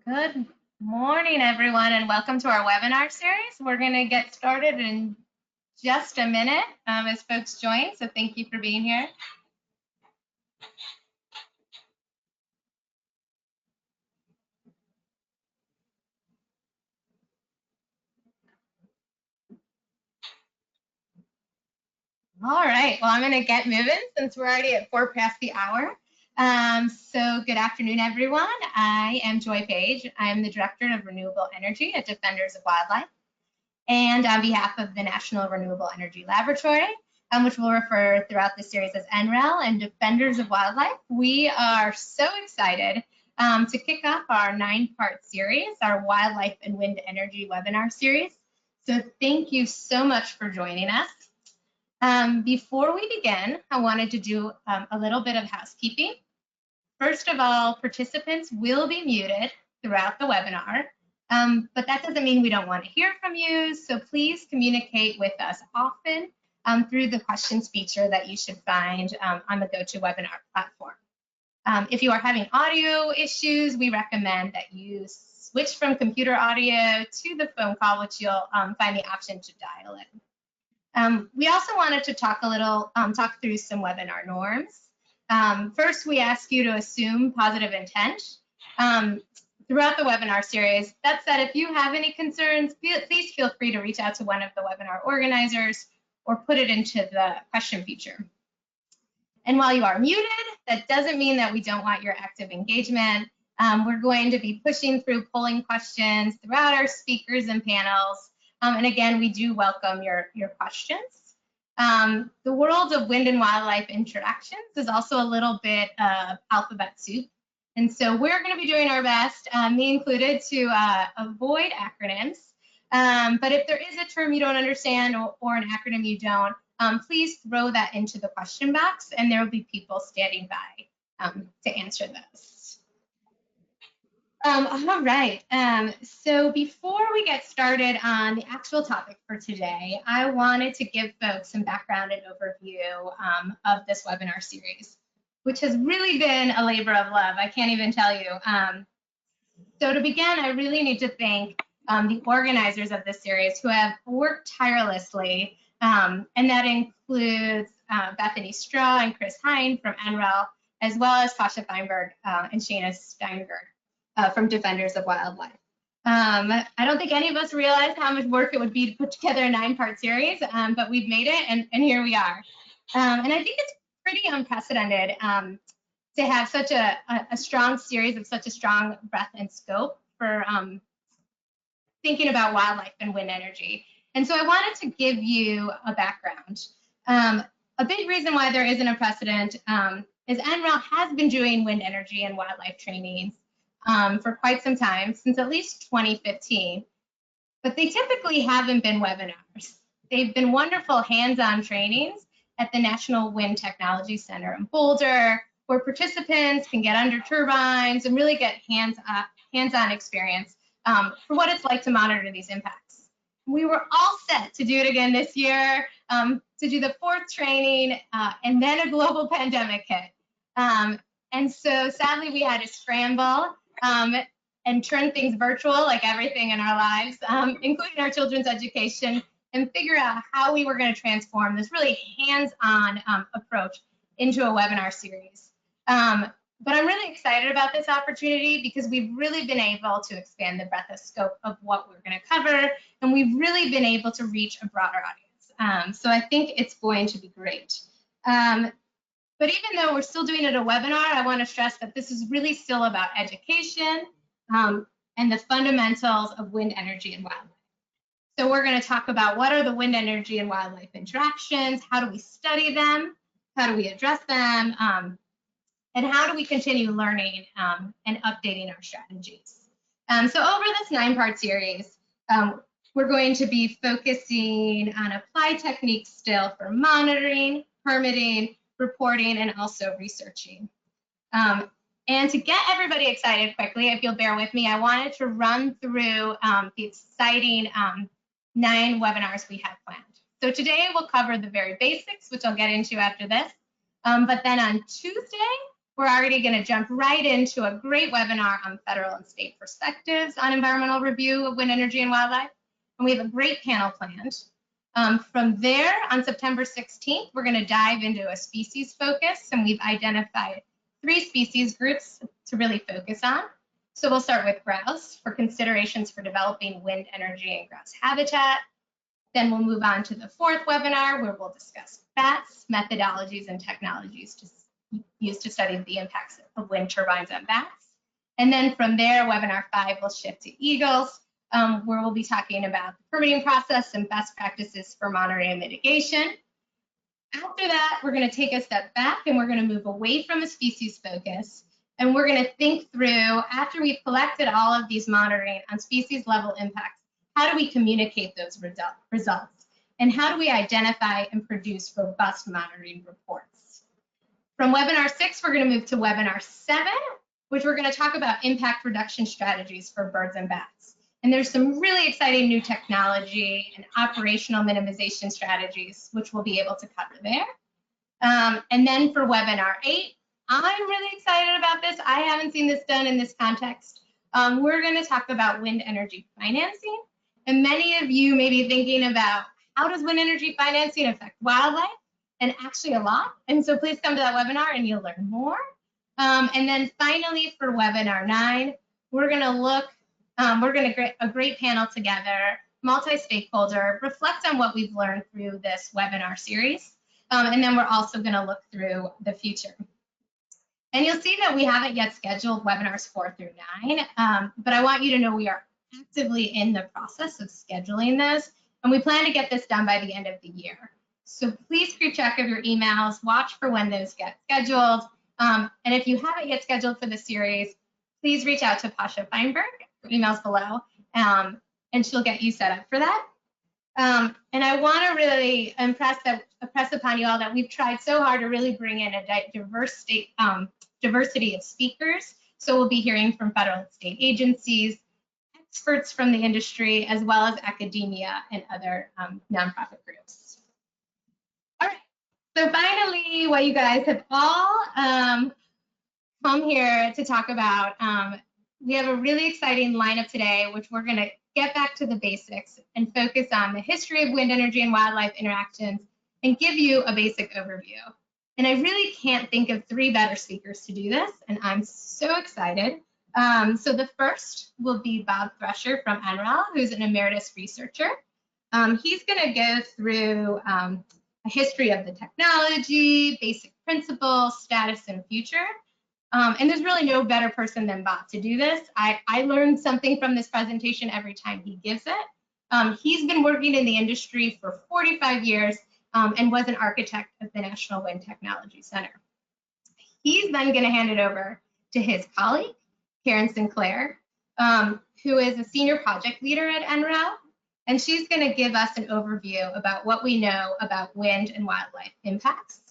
Good morning, everyone, and welcome to our webinar series. We're going to get started in just a minute as folks join, so thank you for being here. All right, well, I'm going to get moving since we're already at 4 past the hour. So good afternoon, everyone. I am Joy Page. I'm the Director of Renewable Energy at Defenders of Wildlife. And on behalf of the National Renewable Energy Laboratory, which we'll refer throughout the series as NREL and Defenders of Wildlife, we are so excited to kick off our 9-part series, our Wildlife and Wind Energy webinar series. So thank you so much for joining us. Before we begin, I wanted to do a little bit of housekeeping. First of all, participants will be muted throughout the webinar, but that doesn't mean we don't want to hear from you, so please communicate with us often through the questions feature that you should find on the GoToWebinar platform. If you are having audio issues, we recommend that you switch from computer audio to the phone call, which you'll find the option to dial in. We also wanted to talk through some webinar norms. First, we ask you to assume positive intent throughout the webinar series. That said, if you have any concerns, please feel free to reach out to one of the webinar organizers or put it into the question feature. And while you are muted, that doesn't mean that we don't want your active engagement. We're going to be pushing through polling questions throughout our speakers and panels. And again, we do welcome your questions. The world of wind and wildlife interactions is also a little bit of alphabet soup. And so we're going to be doing our best, me included, to avoid acronyms. But if there is a term you don't understand or an acronym you don't, please throw that into the question box, and there will be people standing by to answer those. All right, so before we get started on the actual topic for today, I wanted to give folks some background and overview of this webinar series, which has really been a labor of love. I can't even tell you. So to begin, I really need to thank the organizers of this series who have worked tirelessly, and that includes Bethany Straw and Chris Hine from NREL, as well as Tasha Feinberg and Shana Steinberg from Defenders of Wildlife. I don't think any of us realized how much work it would be to put together a 9-part series, but we've made it, and here we are. And I think it's pretty unprecedented to have such a strong series of such a strong breadth and scope for thinking about wildlife and wind energy. And so I wanted to give you a background. A big reason why there isn't a precedent is NREL has been doing wind energy and wildlife trainings for quite some time, since at least 2015, but they typically haven't been webinars. They've been wonderful hands-on trainings at the National Wind Technology Center in Boulder, where participants can get under turbines and really get hands-on experience for what it's like to monitor these impacts. We were all set to do it again this year, to do the 4th training, and then a global pandemic hit. And so sadly, we had to scramble and turn things virtual, like everything in our lives, including our children's education, and figure out how we were going to transform this really hands-on approach into a webinar series. But I'm really excited about this opportunity because we've really been able to expand the breadth of scope of what we're going to cover, and we've really been able to reach a broader audience. So I think it's going to be great. But even though we're still doing it a webinar, I want to stress that this is really still about education and the fundamentals of wind energy and wildlife. So we're going to talk about what are the wind energy and wildlife interactions, how do we study them, how do we address them, and how do we continue learning and updating our strategies. So over this 9-part series, we're going to be focusing on applied techniques still for monitoring, permitting, reporting, and also researching. And to get everybody excited quickly, if you'll bear with me, I wanted to run through the exciting 9 webinars we have planned. So today we'll cover the very basics, which I'll get into after this. But then on Tuesday, we're already going to jump right into a great webinar on federal and state perspectives on environmental review of wind energy and wildlife. And we have a great panel planned. From there, on September 16th, we're going to dive into a species focus, and we've identified 3 species groups to really focus on. So we'll start with grouse for considerations for developing wind energy and grouse habitat. Then we'll move on to the 4th webinar, where we'll discuss bats, methodologies, and technologies to use to study the impacts of wind turbines on bats. And then from there, webinar 5 will shift to eagles, where we'll be talking about the permitting process and best practices for monitoring and mitigation. After that, we're going to take a step back and we're going to move away from a species focus. And we're going to think through, after we've collected all of these monitoring on species level impacts, how do we communicate those results? And how do we identify and produce robust monitoring reports? From webinar 6, we're going to move to webinar 7, which we're going to talk about impact reduction strategies for birds and bats. And there's some really exciting new technology and operational minimization strategies, which we'll be able to cover there. And then for webinar 8, I'm really excited about this. I haven't seen this done in this context. We're going to talk about wind energy financing. And many of you may be thinking about, how does wind energy financing affect wildlife? And actually a lot. And so please come to that webinar and you'll learn more. And then finally for webinar 9, we're going to look, get a great panel together, multi-stakeholder, reflect on what we've learned through this webinar series. And then we're also going to look through the future. And you'll see that we haven't yet scheduled webinars 4 through 9, but I want you to know we are actively in the process of scheduling those, and we plan to get this done by the end of the year. So please keep track of your emails, watch for when those get scheduled, and if you haven't yet scheduled for the series, please reach out to Pasha Feinberg, her emails below, and she'll get you set up for that. And I want to really impress upon you all that we've tried so hard to really bring in a diversity of speakers. So we'll be hearing from federal and state agencies, experts from the industry, as well as academia and other nonprofit groups. All right, so finally, what you guys have all come here to talk about, we have a really exciting lineup today, which we're going to get back to the basics and focus on the history of wind energy and wildlife interactions and give you a basic overview. And I really can't think of 3 better speakers to do this, and I'm so excited. So the first will be Bob Thresher from NREL, who's an emeritus researcher. He's going to go through a history of the technology, basic principles, status, and future. And there's really no better person than Bob to do this. I learned something from this presentation every time he gives it. He's been working in the industry for 45 years and was an architect of the National Wind Technology Center. He's then going to hand it over to his colleague, Karen Sinclair, who is a senior project leader at NREL, and she's going to give us an overview about what we know about wind and wildlife impacts.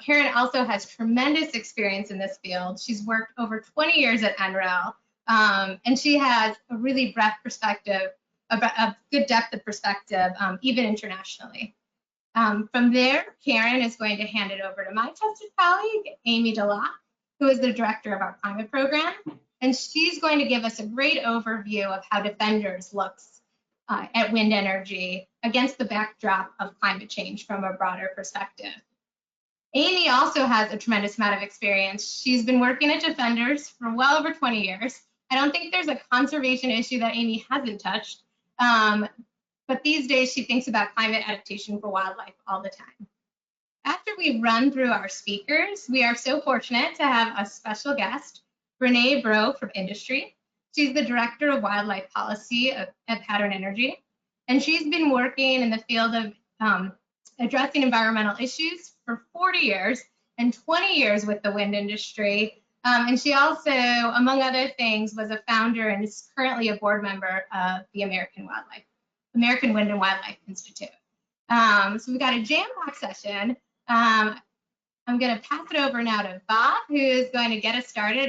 Karen also has tremendous experience in this field. She's worked over 20 years at NREL, and she has a really breadth perspective, a good depth of perspective, even internationally. From there, Karen is going to hand it over to my trusted colleague, Amy DeLocke, who is the director of our climate program, and she's going to give us a great overview of how Defenders looks at wind energy against the backdrop of climate change from a broader perspective. Amy also has a tremendous amount of experience. She's been working at Defenders for well over 20 years. I don't think there's a conservation issue that Amy hasn't touched, but these days she thinks about climate adaptation for wildlife all the time. After we run through our speakers, we are so fortunate to have a special guest, Renee Bro from industry. She's the director of wildlife policy at Pattern Energy, and she's been working in the field of addressing environmental issues for 40 years and 20 years with the wind industry. And she also, among other things, was a founder and is currently a board member of the American Wind and Wildlife Institute. So we've got a jam-packed session. I'm going to pass it over now to Bob, who is going to get us started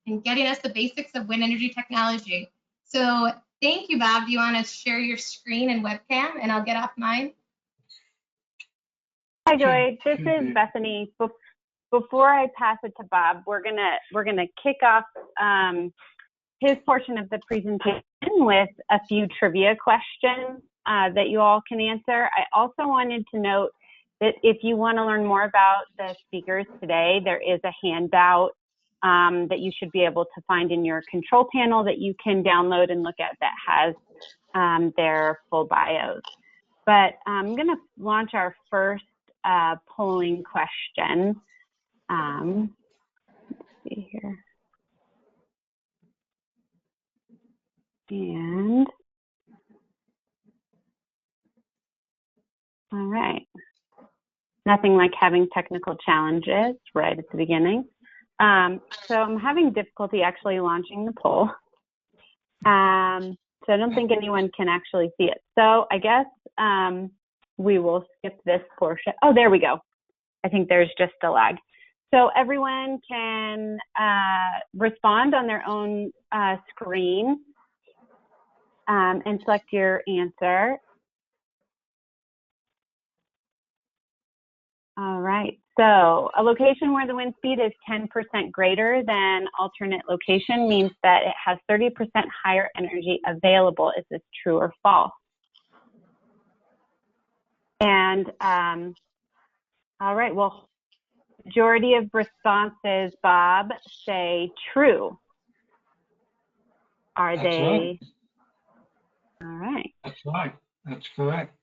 in getting us the basics of wind energy technology. So thank you, Bob. Do you want to share your screen and webcam, and I'll get off mine? Hi, Joy. This is Bethany. before I pass it to Bob, we're gonna kick off his portion of the presentation with a few trivia questions that you all can answer. I also wanted to note that if you want to learn more about the speakers today, there is a handout that you should be able to find in your control panel that you can download and look at that has their full bios. But I'm going to launch our first polling question. Let's see here. And all right. Nothing like having technical challenges right at the beginning. So I'm having difficulty actually launching the poll. So I don't think anyone can actually see it. So I guess we will skip this portion. Oh, there we go. I think there's just a lag. So everyone can respond on their own screen and select your answer. All right, so a location where the wind speed is 10% greater than alternate location means that it has 30% higher energy available. Is this true or false? And all right, well, majority of responses, Bob, say true. Are That's they? right. All right. That's right. That's correct.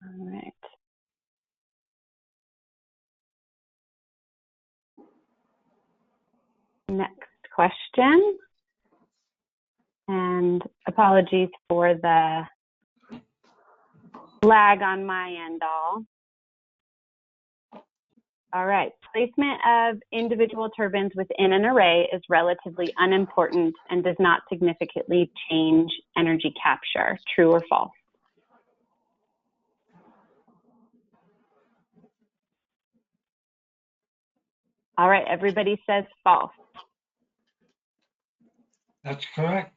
All right. Next question. And apologies for the lag on my end all right, placement of individual turbines within an array is relatively unimportant and does not significantly change energy capture. True or false? All right, everybody says false. That's correct.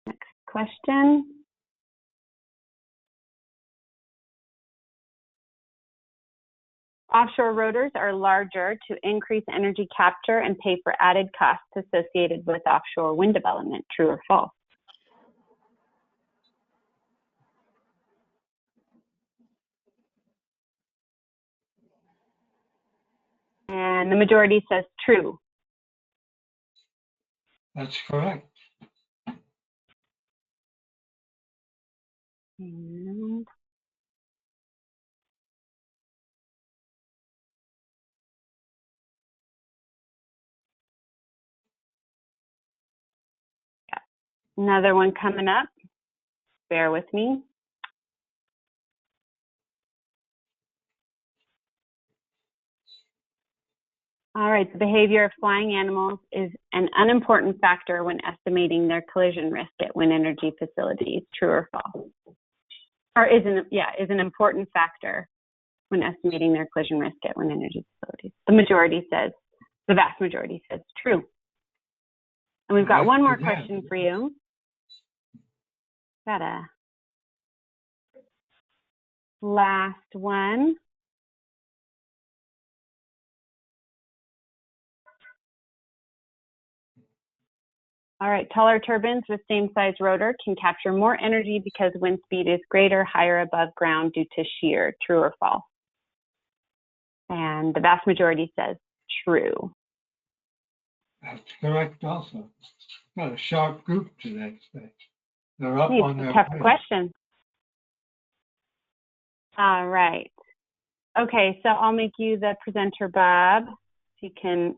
Next question. Offshore rotors are larger to increase energy capture and pay for added costs associated with offshore wind development. True or false? And the majority says true. That's correct. And another one coming up. Bear with me. All right, the behavior of flying animals is an unimportant factor when estimating their collision risk at wind energy facilities. True or false? Or is an important factor when estimating their collision risk at wind energy facilities. The vast majority says true. And we've got one more question for you. Got a last one. All right, taller turbines with same size rotor can capture more energy because wind speed is greater higher above ground due to shear. True or false? And the vast majority says true. That's correct also. Got a sharp group today. They're up It's on their tough pace. question. All right. Okay, so I'll make you the presenter, Bob. So you can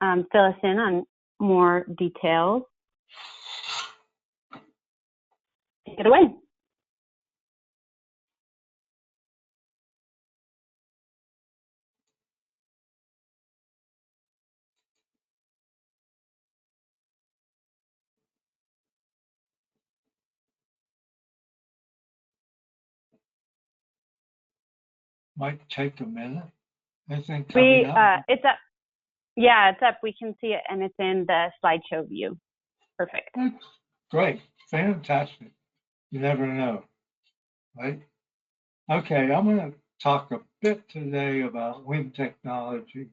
fill us in on more details. Take it away. Might take a minute. I think It's up. Yeah, it's up. We can see it, and it's in the slideshow view. Perfect. That's great, fantastic. You never know, right? Okay, I'm going to talk a bit today about wind technology,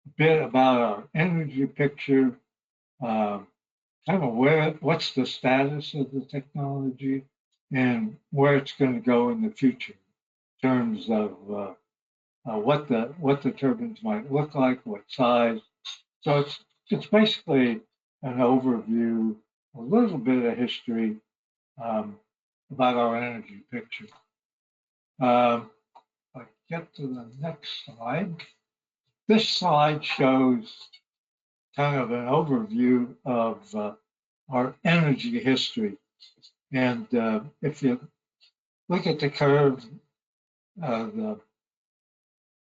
a bit about our energy picture, kind of what's the status of the technology, and where it's going to go in the future in terms of what the turbines might look like, what size. So it's basically an overview, a little bit of history um, about our energy picture. If I get to the next slide, this slide shows kind of an overview of our energy history. And if you look at the curve,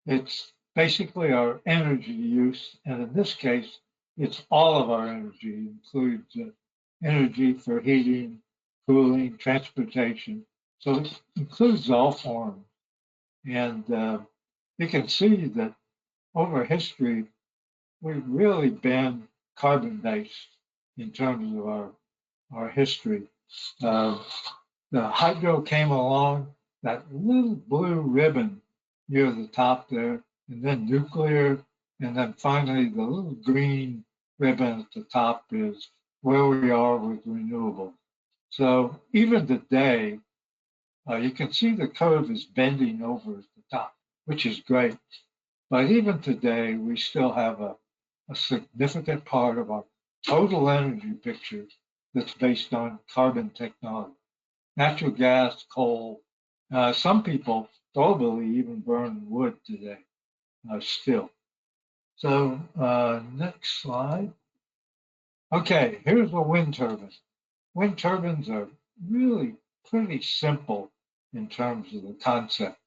it's basically our energy use. And in this case, it's all of our energy, includes energy for heating, cooling, transportation. So it includes all forms. And you can see that over history, we've really been carbon-based in terms of our history. The hydro came along, that little blue ribbon near the top there, and then nuclear, and then finally the little green ribbon at the top is where we are with renewable. So even today, you can see the curve is bending over at the top, which is great. But even today, we still have a significant part of our total energy picture that's based on carbon technology. Natural gas, coal, some people globally even burn wood today still. So next slide. Okay, here's a wind turbine. Wind turbines are really pretty simple in terms of the concept.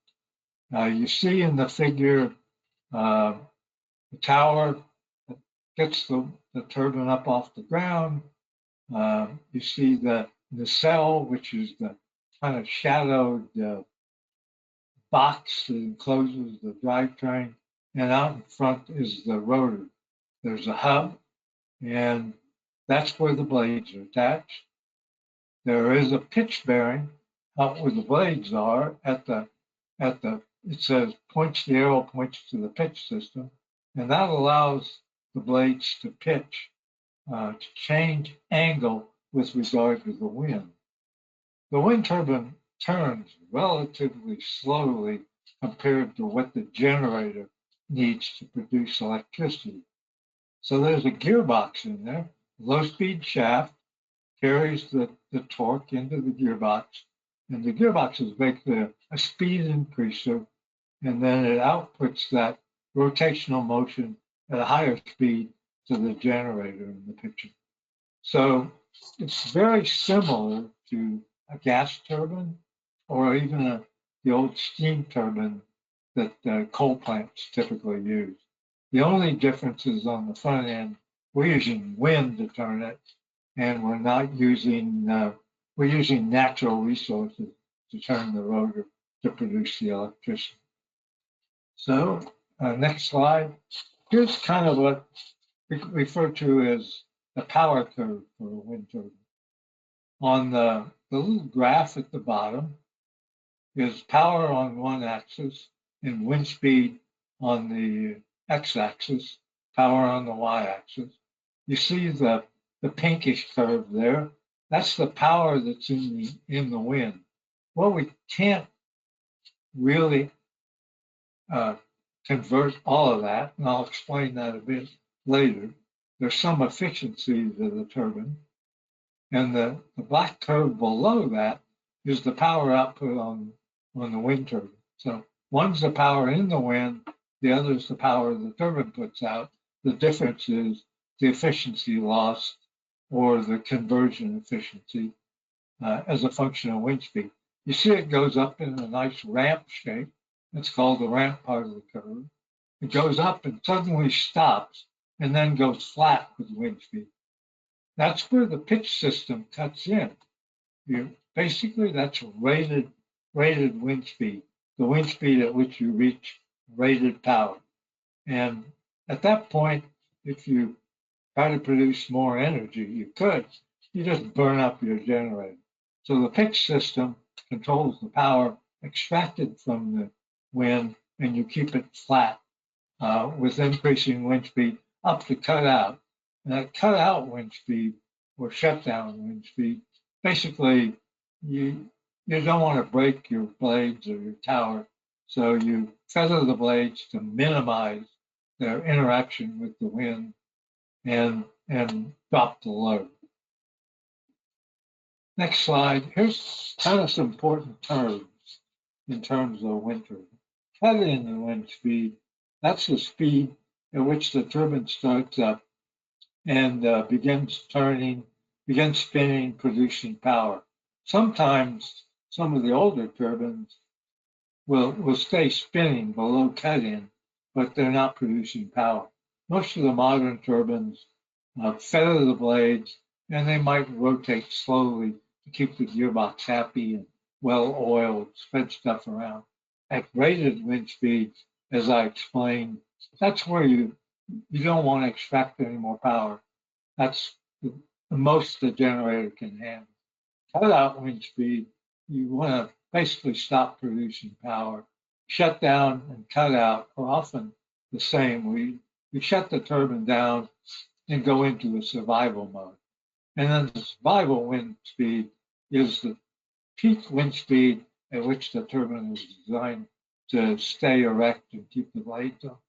You see in the figure the tower that gets the turbine up off the ground. You see the nacelle, which is the kind of shadowed box that encloses the drivetrain, and out in front is the rotor. There's a hub, and that's where the blades are attached. There is a pitch bearing out where the blades are it says points, the arrow points to the pitch system, and that allows the blades to pitch, to change angle with regard to the wind. The wind turbine turns relatively slowly compared to what the generator needs to produce electricity. So there's a gearbox in there, low-speed shaft carries the torque into the gearbox, and the gearbox is basically a speed increaser, and then it outputs that rotational motion at a higher speed to the generator in the picture. So it's very similar to a gas turbine or even the old steam turbine that coal plants typically use. The only difference is on the front end, we're using wind to turn it, and we're not using, we're using natural resources to turn the rotor to produce the electricity. So next slide. Here's kind of what we refer to as the power curve for a wind turbine. On the little graph at the bottom is power on one axis and wind speed on the x-axis, power on the y-axis. You see the pinkish curve there. That's the power that's in the wind. Well, we can't really convert all of that, and I'll explain that a bit later. There's some efficiencies of the turbine, and the black curve below that is the power output on the wind turbine. So one's the power in the wind, the other is the power the turbine puts out. The difference is the efficiency loss or the conversion efficiency as a function of wind speed. You see it goes up in a nice ramp shape. It's called the ramp part of the curve. It goes up and suddenly stops and then goes flat with wind speed. That's where the pitch system cuts in. Basically, that's rated wind speed, the wind speed at which you reach rated power. And at that point, if you try to produce more energy, you could. You just burn up your generator. So the pitch system controls the power extracted from the wind, and you keep it flat with increasing wind speed up to cutout. And that cutout wind speed or shutdown wind speed, basically you don't want to break your blades or your tower, so you feather the blades to minimize their interaction with the wind and drop the load. Next slide. Here's kind of some important terms in terms of wind turbine. Cut-in the wind speed, that's the speed at which the turbine starts up and begins spinning, producing power. Sometimes some of the older turbines will stay spinning below cut-in, but they're not producing power. Most of the modern turbines feather the blades, and they might rotate slowly to keep the gearbox happy and well-oiled, spread stuff around. At rated wind speeds, as I explained, that's where you don't want to extract any more power. That's the most the generator can handle. Cutout wind speed, you want to basically stop producing power. Shut down and cut out are often the same. We shut the turbine down and go into a survival mode. And then the survival wind speed is the peak wind speed at which the turbine is designed to stay erect and keep the blades up.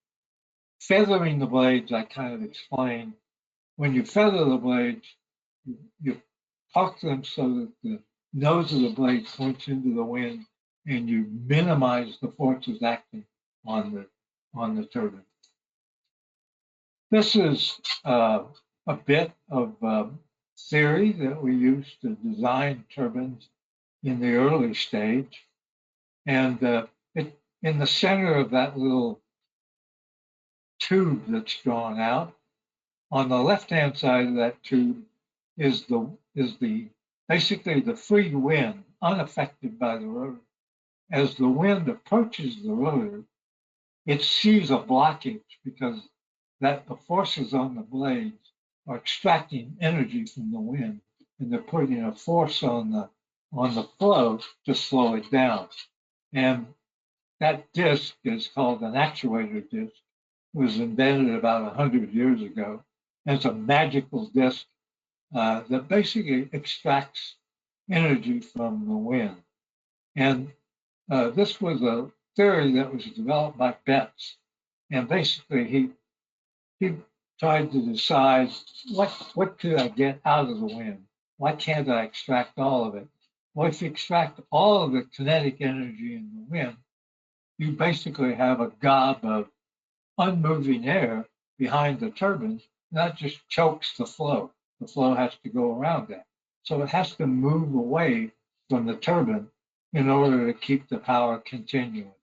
Feathering the blades, I kind of explained. When you feather the blades, you park them so that the nose of the blade points into the wind, and you minimize the forces acting on the turbine. This is a bit of theory that we used to design turbines in the early stage. And in the center of that little tube that's drawn out, on the left-hand side of that tube is basically the free wind, unaffected by the rotor. As the wind approaches the rotor, it sees a blockage because the forces on the blades are extracting energy from the wind, and they're putting a force on the flow to slow it down. And that disc is called an actuator disc. It was invented about 100 years ago. And it's a magical disc that basically extracts energy from the wind. And this was a theory that was developed by Betts. And basically he tried to decide what could I get out of the wind? Why can't I extract all of it? Well, if you extract all of the kinetic energy in the wind, you basically have a gob of unmoving air behind the turbine. That just chokes the flow. The flow has to go around that. So it has to move away from the turbine in order to keep the power continuous.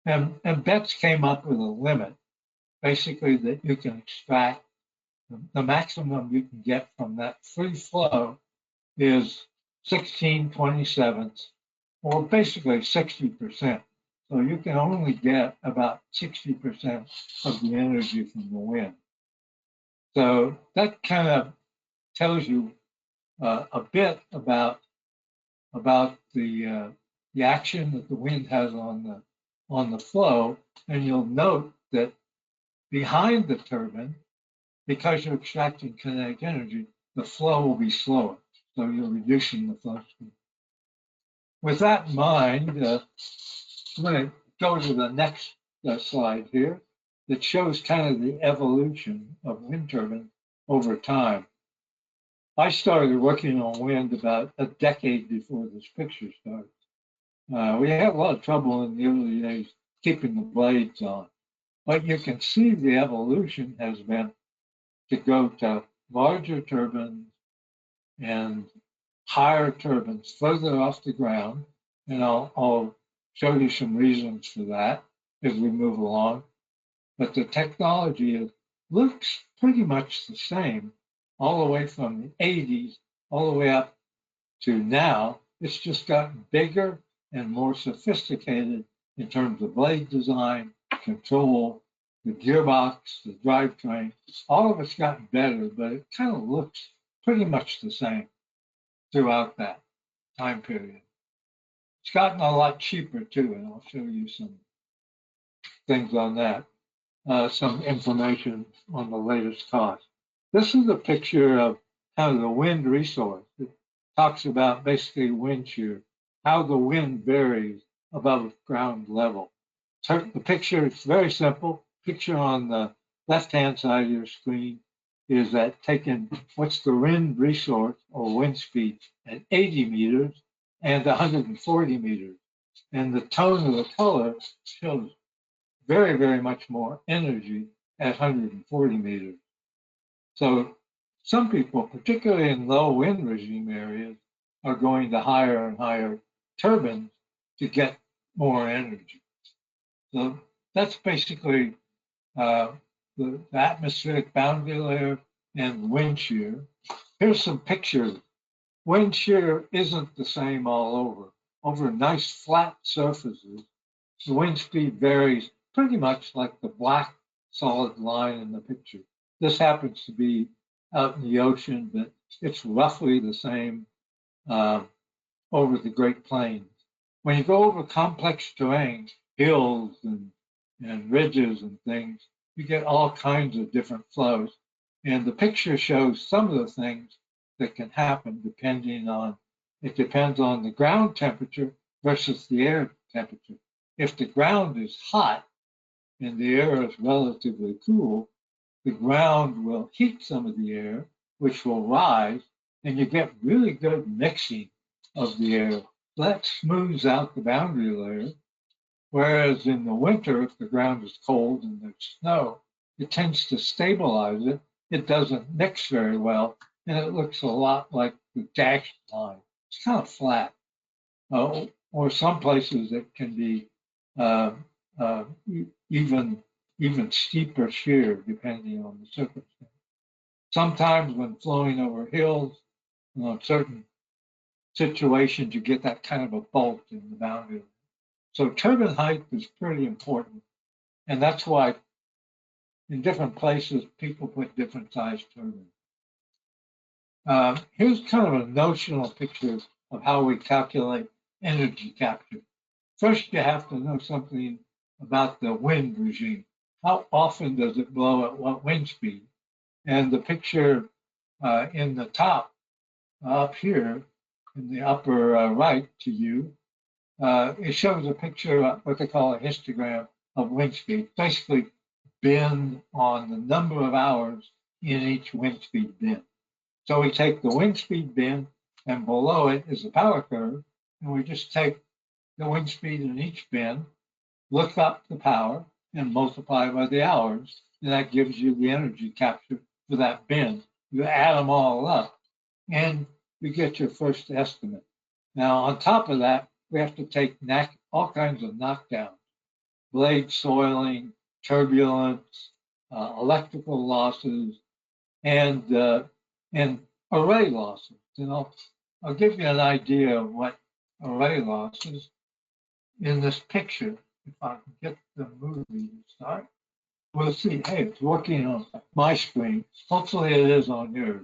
And Betts came up with a limit, basically that you can extract. The maximum you can get from that free flow is 16/27, or basically 60%. So you can only get about 60% of the energy from the wind. So that kind of tells you a bit about the action that the wind has on the flow, and you'll note that behind the turbine, because you're extracting kinetic energy, the flow will be slower, so you're reducing the flow speed. With that in mind, I'm going to go to the next slide here that shows kind of the evolution of wind turbines over time. I started working on wind about a decade before this picture started. We had a lot of trouble in the early days keeping the blades on, but you can see the evolution has been to go to larger turbines and higher turbines further off the ground, and I'll show you some reasons for that as we move along. But the technology looks pretty much the same all the way from the 80s all the way up to now. It's just gotten bigger and more sophisticated in terms of blade design, control, the gearbox, the drivetrain, all of it's gotten better, but it kind of looks pretty much the same throughout that time period. It's gotten a lot cheaper too, and I'll show you some things on that, some information on the latest cost. This is a picture of how the wind resource. It talks about basically wind shear, how the wind varies above ground level. So the picture is very simple. Picture on the left-hand side of your screen is that taking what's the wind resource or wind speed at 80 meters and 140 meters. And the tone of the color shows very, very much more energy at 140 meters. So some people, particularly in low wind regime areas, are going to higher and higher turbines to get more energy. So that's basically the atmospheric boundary layer and wind shear. Here's some pictures. Wind shear isn't the same all over. Over nice flat surfaces, the wind speed varies pretty much like the black solid line in the picture. This happens to be out in the ocean, but it's roughly the same over the Great Plains. When you go over complex terrain, hills and ridges and things, you get all kinds of different flows. And the picture shows some of the things that can happen depending on, it depends on the ground temperature versus the air temperature. If the ground is hot and the air is relatively cool, the ground will heat some of the air, which will rise, and you get really good mixing of the air. That smooths out the boundary layer. Whereas in the winter, if the ground is cold and there's snow, it tends to stabilize it. It doesn't mix very well, and it looks a lot like the dashed line. It's kind of flat. Or some places it can be even steeper shear, depending on the circumstance. Sometimes when flowing over hills, in certain situations, you get that kind of a bolt in the boundary. So turbine height is pretty important. And that's why in different places, people put different size turbines. Here's kind of a notional picture of how we calculate energy capture. First, you have to know something about the wind regime. How often does it blow at what wind speed? And the picture in the top up here in the upper right to you, it shows a picture of what they call a histogram of wind speed, basically bend on the number of hours in each wind speed bend. So we take the wind speed bend, and below it is the power curve, and we just take the wind speed in each bend, look up the power, and multiply by the hours, and that gives you the energy capture for that bend. You add them all up, and you get your first estimate. Now, on top of that, we have to take all kinds of knockdowns, blade soiling, turbulence, electrical losses, and array losses. And I'll give you an idea of what array losses in this picture. If I can get the movie to start, we'll see. Hey, it's working on my screen. Hopefully it is on yours.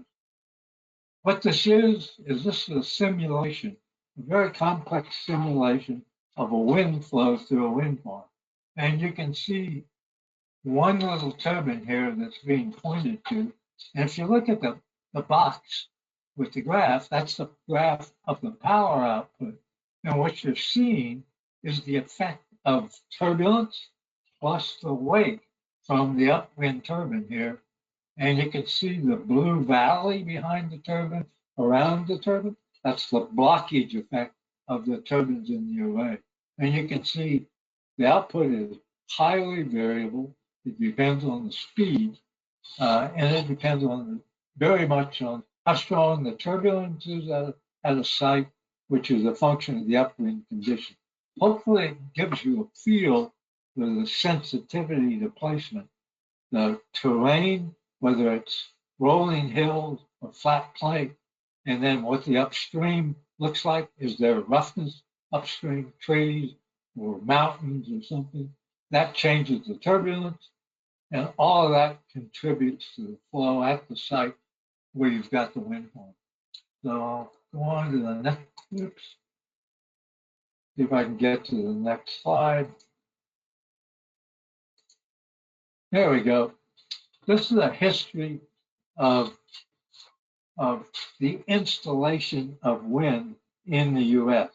What this is this is a simulation, a very complex simulation of a wind flow through a wind farm. And you can see one little turbine here that's being pointed to. And if you look at the box with the graph, that's the graph of the power output. And what you're seeing is the effect of turbulence plus the weight from the upwind turbine here. And you can see the blue valley behind the turbine, around the turbine. That's the blockage effect of the turbines in the array. And you can see the output is highly variable. It depends on the speed, and it depends on very much on how strong the turbulence is at a site, which is a function of the upwind condition. Hopefully, it gives you a feel for the sensitivity to placement. The terrain, whether it's rolling hills or flat plate, and then what the upstream looks like. Is there roughness upstream, trees or mountains or something? That changes the turbulence. And all of that contributes to the flow at the site where you've got the wind farm. So I'll go on to the next, oops. See if I can get to the next slide. There we go. This is a history of the installation of wind in the US.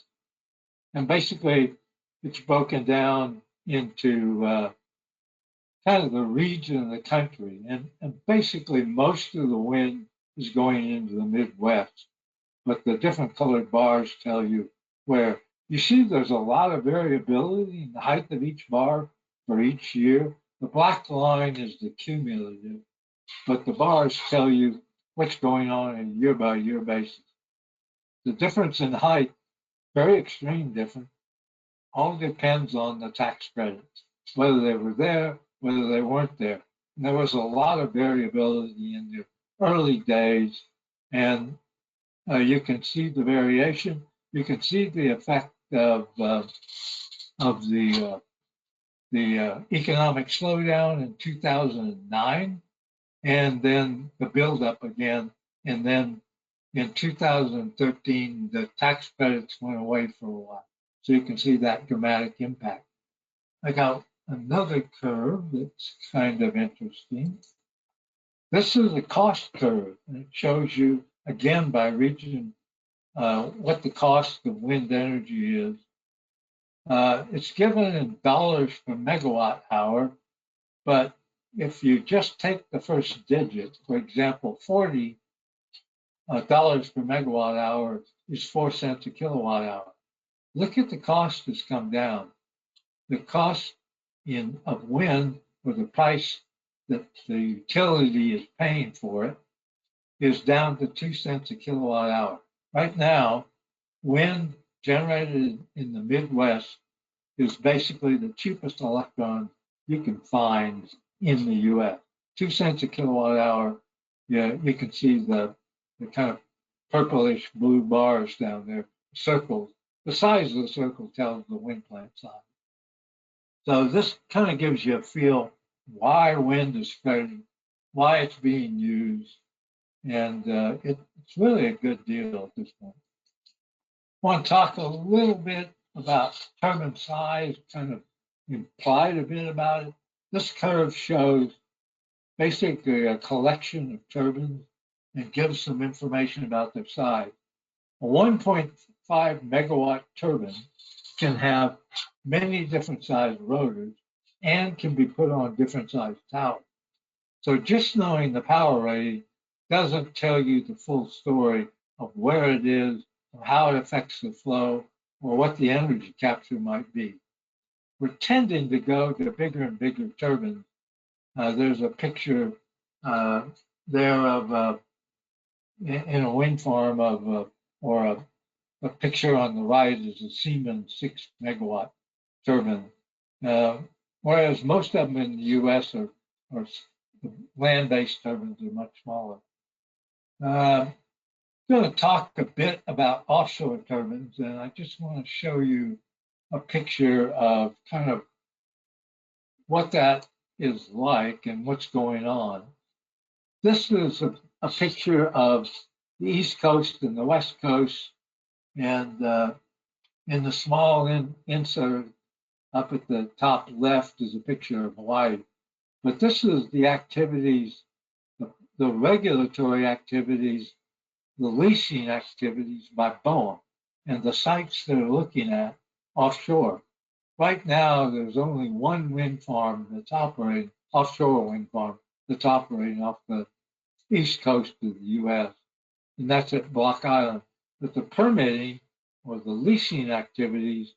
And basically, it's broken down into kind of the region of the country. And basically, most of the wind is going into the Midwest. But the different colored bars tell you where. You see there's a lot of variability in the height of each bar for each year. The black line is the cumulative, but the bars tell you what's going on on a year-by-year basis. The difference in height, very extreme difference, all depends on the tax credits, whether they were there, whether they weren't there. And there was a lot of variability in the early days, and you can see the variation. You can see the effect of the economic slowdown in 2009, and then the buildup again. And then in 2013, the tax credits went away for a while. So you can see that dramatic impact. I got another curve that's kind of interesting. This is a cost curve, and it shows you, again, by region, what the cost of wind energy is. It's given in dollars per megawatt hour, but if you just take the first digit, for example, $40 per megawatt hour is 4 cents a kilowatt hour. Look at the cost has come down. The cost of wind, or the price that the utility is paying for it, is down to 2 cents a kilowatt hour. Right now, wind generated in the Midwest is basically the cheapest electron you can find in the US. 2 cents a kilowatt hour. Yeah, you can see the kind of purplish blue bars down there, circles. The size of the circle tells the wind plant size. So this kind of gives you a feel why wind is spreading, why it's being used, and it's really a good deal at this point. I want to talk a little bit about turbine size, kind of implied a bit about it. This curve shows basically a collection of turbines and gives some information about their size. A 1.5 megawatt turbine can have many different sized rotors and can be put on different sized towers. So just knowing the power rating doesn't tell you the full story of where it is, or how it affects the flow, or what the energy capture might be. We're tending to go to bigger and bigger turbines. There's a picture there of in a wind farm of or a picture on the right is a Siemens 6 megawatt turbine, whereas most of them in the U.S. are land-based turbines are much smaller. I'm going to talk a bit about offshore turbines, and I just want to show you a picture of kind of what that is like and what's going on. This is a picture of the East Coast and the West Coast, and in the small insert up at the top left is a picture of Hawaii. But this is the activities, the regulatory activities, the leasing activities by BOEM, and the sites they're looking at offshore. Right now, there's only one wind farm that's operating, offshore wind farm, that's operating off the east coast of the US, and that's at Block Island. But the permitting or the leasing activities,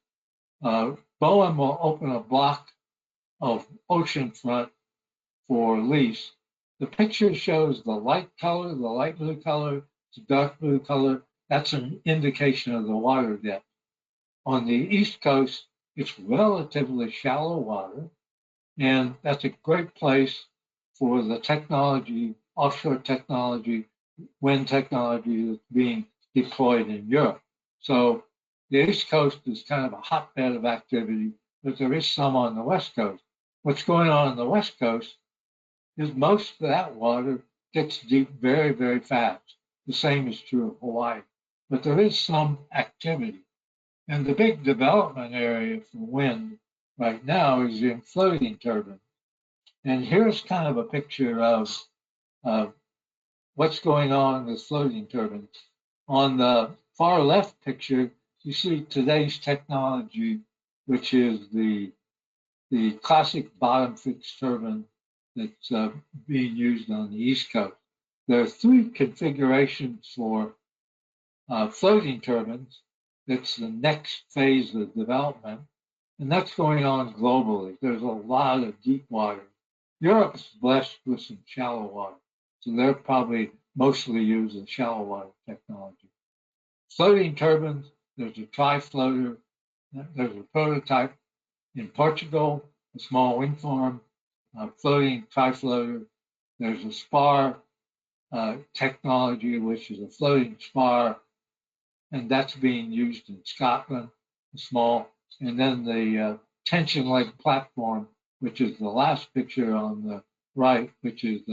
BOEM will open a block of oceanfront for lease. The picture shows the light color, the light blue color, the dark blue color. That's an indication of the water depth. On the East Coast, it's relatively shallow water, and that's a great place for the technology, offshore technology, wind technology that's being deployed in Europe. So the East Coast is kind of a hotbed of activity, but there is some on the West Coast. What's going on the West Coast is most of that water gets deep very, very fast. The same is true of Hawaii. But there is some activity. And the big development area for wind right now is in floating turbines. And here's kind of a picture of what's going on with floating turbines. On the far left picture, you see today's technology, which is the classic bottom fixed turbine that's being used on the East Coast. There are three configurations for floating turbines. It's the next phase of development, and that's going on globally. There's a lot of deep water. Europe's blessed with some shallow water, so they're probably mostly using shallow water technology. Floating turbines, there's a tri-floater, there's a prototype in Portugal, a small wind farm, floating tri-floater. There's a spar technology, which is a floating spar, and that's being used in Scotland, small. And then the tension leg platform, which is the last picture on the right, which is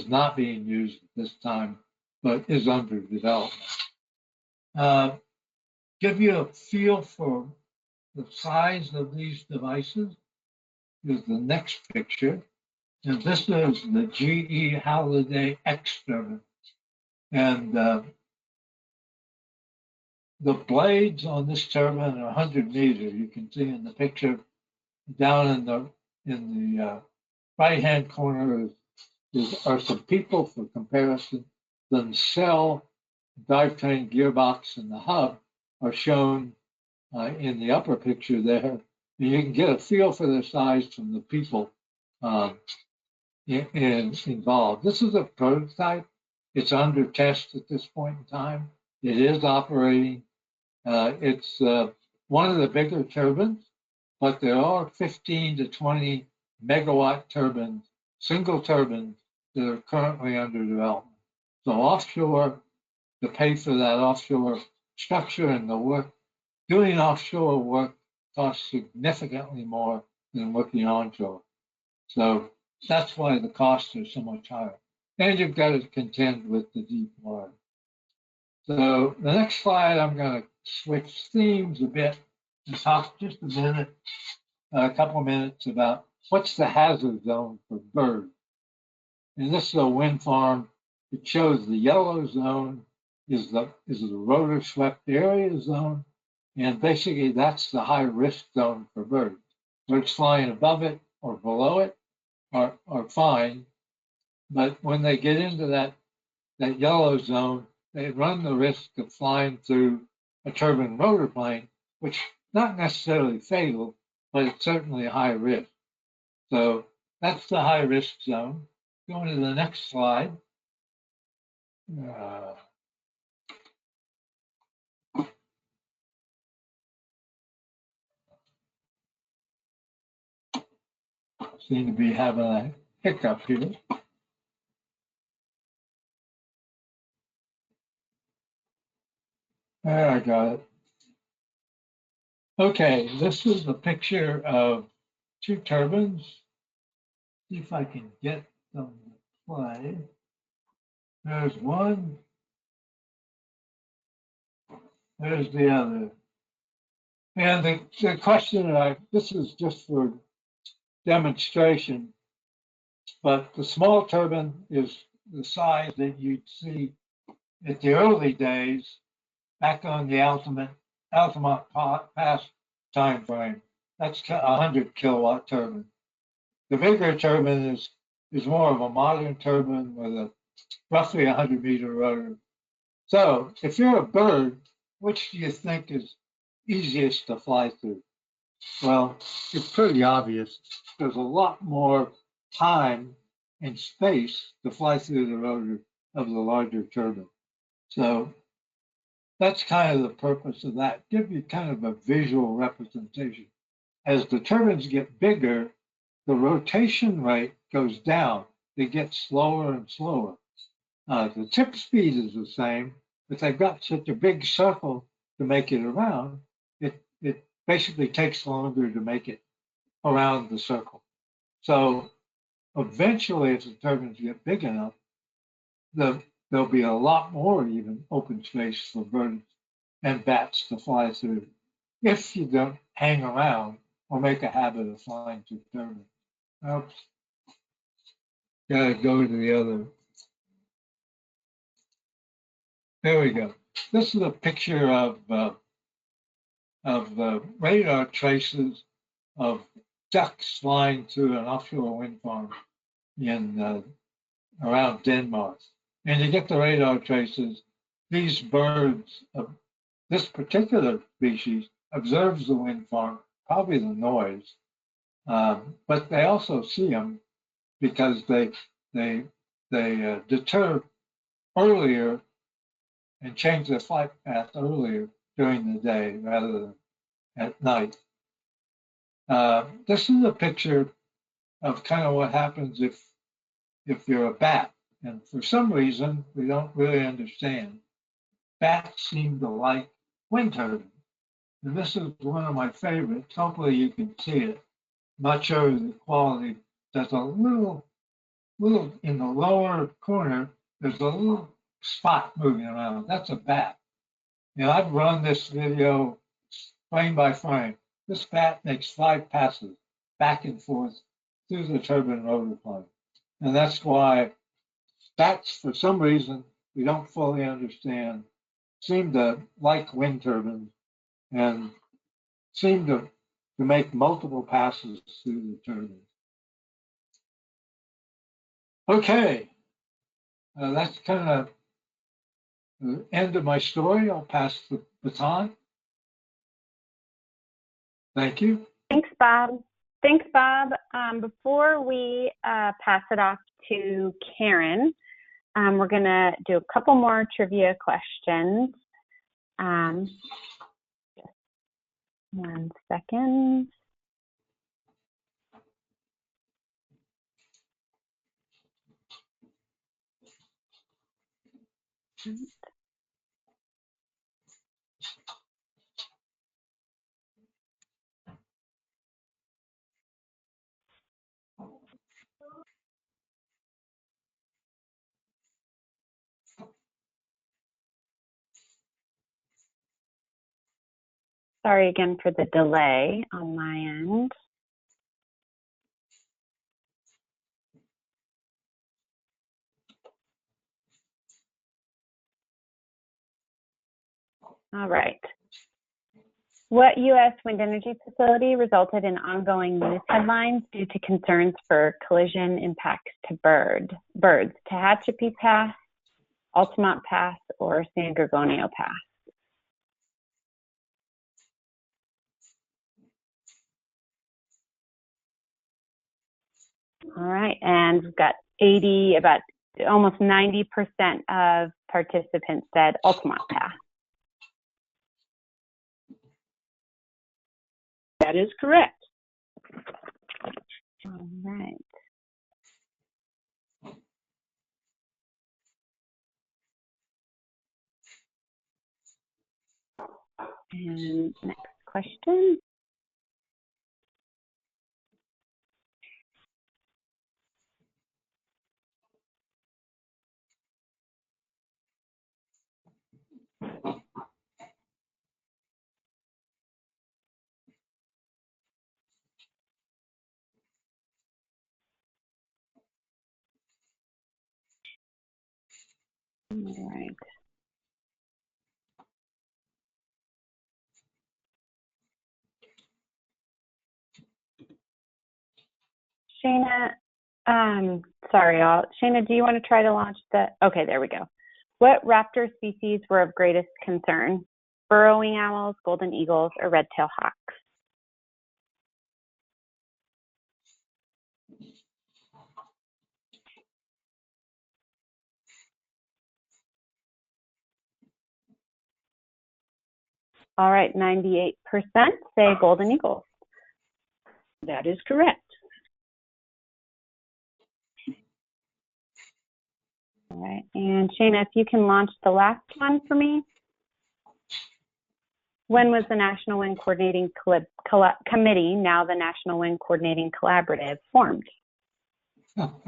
not being used at this time, but is under development. Give you a feel for the size of these devices is the next picture. And this is the GE Halliday X turbine. And the blades on this turbine are 100 meters. You can see in the picture down in the right-hand corner are some people for comparison. The nacelle, drivetrain, gearbox, and the hub are shown in the upper picture there. And you can get a feel for the size from the people involved. This is a prototype. It's under test at this point in time. It is operating. It's one of the bigger turbines, but there are 15 to 20 megawatt turbines, single turbines, that are currently under development. So offshore, to pay for that offshore structure and the work, doing offshore work costs significantly more than working onshore. So that's why the costs are so much higher. And you've got to contend with the deep water. So the next slide, I'm going to switch themes a bit and talk just a couple of minutes about what's the hazard zone for birds. And this is a wind farm. It shows the yellow zone is the rotor swept area zone. And basically that's the high risk zone for birds. Birds flying above it or below it are fine. But when they get into that yellow zone, they run the risk of flying through a turbine rotor plane, which not necessarily fatal, but it's certainly a high risk. So that's the high risk zone. Going to the next slide. Seem to be having a hiccup here. There, I got it. Okay, this is a picture of two turbines. See if I can get them to play. There's one. There's the other. And the question, this is just for demonstration, but the small turbine is the size that you'd see at the early days back on the Altamont Pass time frame. That's a 100 kilowatt turbine. The bigger turbine is more of a modern turbine with a roughly 100 meter rotor. So if you're a bird, which do you think is easiest to fly through? Well, it's pretty obvious. There's a lot more time and space to fly through the rotor of the larger turbine. So that's kind of the purpose of that. Give you kind of a visual representation. As the turbines get bigger, the rotation rate goes down. They get slower and slower. The tip speed is the same, but they've got such a big circle to make it around. It basically takes longer to make it around the circle. So eventually, if the turbines get big enough, there'll be a lot more even open space for birds and bats to fly through if you don't hang around or make a habit of flying through turbines. Oops. Gotta go to the other. There we go. This is a picture of radar traces of ducks flying through an offshore wind farm in around Denmark. And you get the radar traces. These birds, this particular species, observes the wind farm, probably the noise, but they also see them because they deter earlier and change their flight path earlier during the day rather than at night. This is a picture of kind of what happens if you're a bat. And for some reason, we don't really understand, bats seem to like wind turbines. And this is one of my favorites. Hopefully you can see it. Not sure of the quality. There's a little in the lower corner, there's a little spot moving around. That's a bat. And I've run this video frame by frame. This bat makes 5 passes back and forth through the turbine rotor plane. And that's why bats, for some reason, we don't fully understand, seem to like wind turbines and seem to make multiple passes through the turbine. Okay, that's kind of the end of my story. I'll pass the baton. Thank you. Thanks, Bob. Thanks, Bob. Before we pass it off to Karen, we're going to do a couple more trivia questions. Just 1 second. Sorry again for the delay on my end. All right. What U.S. wind energy facility resulted in ongoing news headlines due to concerns for collision impacts to birds? Tehachapi Pass, Altamont Pass, or San Gorgonio Pass? All right, and we've got about almost 90% of participants said Altamont Pass. That is correct. All right. And next question. All right. Shana, sorry, y'all. Shana, do you want to try to launch the? Okay, there we go. What raptor species were of greatest concern? Burrowing owls, golden eagles, or red-tailed hawks? All right, 98% say golden eagles. That is correct. All right, and Shana, if you can launch the last one for me. When was the National Wind Coordinating Committee, now the National Wind Coordinating Collaborative, formed? All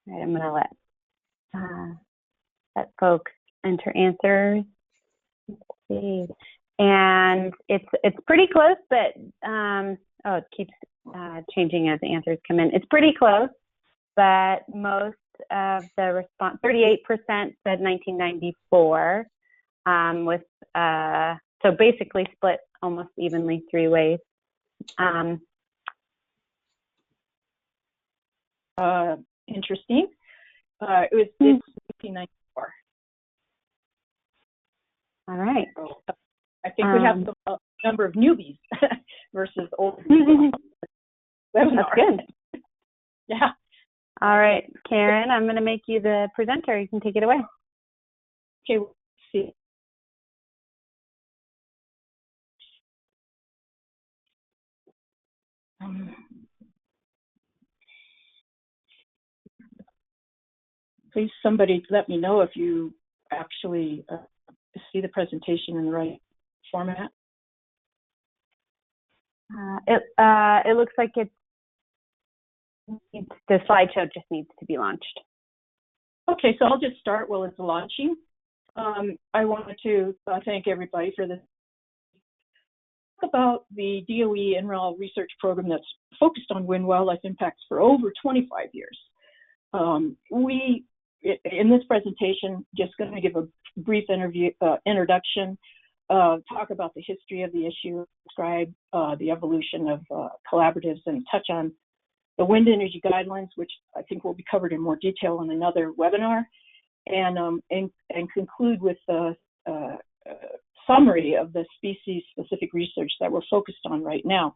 right, I'm going to let folks enter answers. Let's see. And it's pretty close, but oh, it keeps changing as the answers come in. It's pretty close, but most of the response, 38% said 1994, with so basically split almost evenly 3 ways. Interesting. It's 1994. All right. So, I think we have a number of newbies versus old. That's good. Yeah. All right, Karen, I'm going to make you the presenter. You can take it away. Okay, let's see. Please, somebody let me know if you actually see the presentation in the right format. It looks like the slideshow just needs to be launched. Okay, so I'll just start while it's launching. I wanted to thank everybody for this. Talk about the DOE NREL research program that's focused on wind wildlife impacts for over 25 years. In this presentation, just going to give a brief introduction, talk about the history of the issue, describe the evolution of collaboratives, and touch on the wind energy guidelines, which I think will be covered in more detail in another webinar, and conclude with a summary of the species-specific research that we're focused on right now.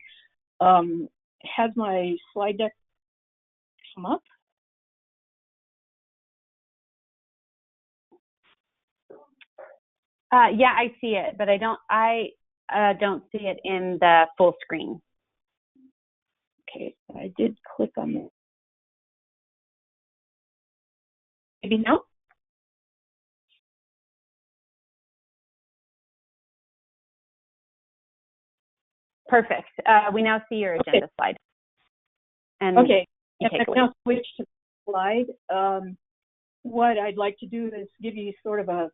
Has my slide deck come up? Yeah, I see it, but I don't see it in the full screen. Okay, I did click on it. Maybe now? Perfect. We now see your agenda slide. And okay, and I now switch to the slide. What I'd like to do is give you sort of a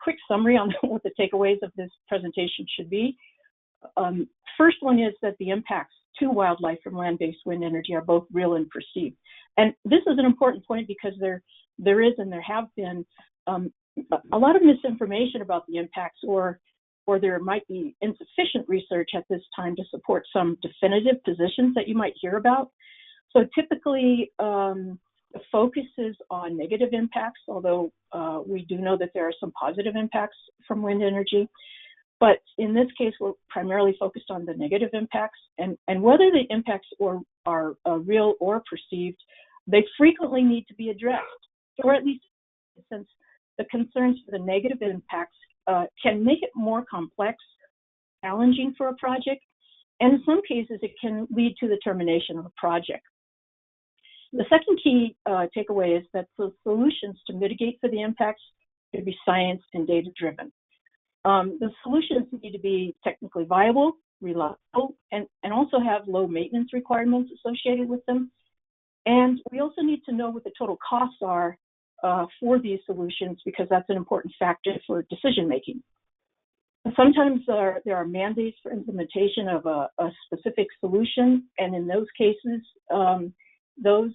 quick summary on what the takeaways of this presentation should be. First one is that the impacts to wildlife from land-based wind energy are both real and perceived. And this is an important point because there is and there have been a lot of misinformation about the impacts, or there might be insufficient research at this time to support some definitive positions that you might hear about. So typically, the focus is on negative impacts, although we do know that there are some positive impacts from wind energy. But in this case, we're primarily focused on the negative impacts, and whether the impacts are real or perceived, they frequently need to be addressed, or at least since the concerns for the negative impacts can make it more complex, challenging for a project, and in some cases, it can lead to the termination of a project. The second key takeaway is that the solutions to mitigate for the impacts should be science and data-driven. The solutions need to be technically viable, reliable, and also have low maintenance requirements associated with them. And we also need to know what the total costs are for these solutions, because that's an important factor for decision-making. Sometimes there are mandates for implementation of a specific solution, and in those cases, those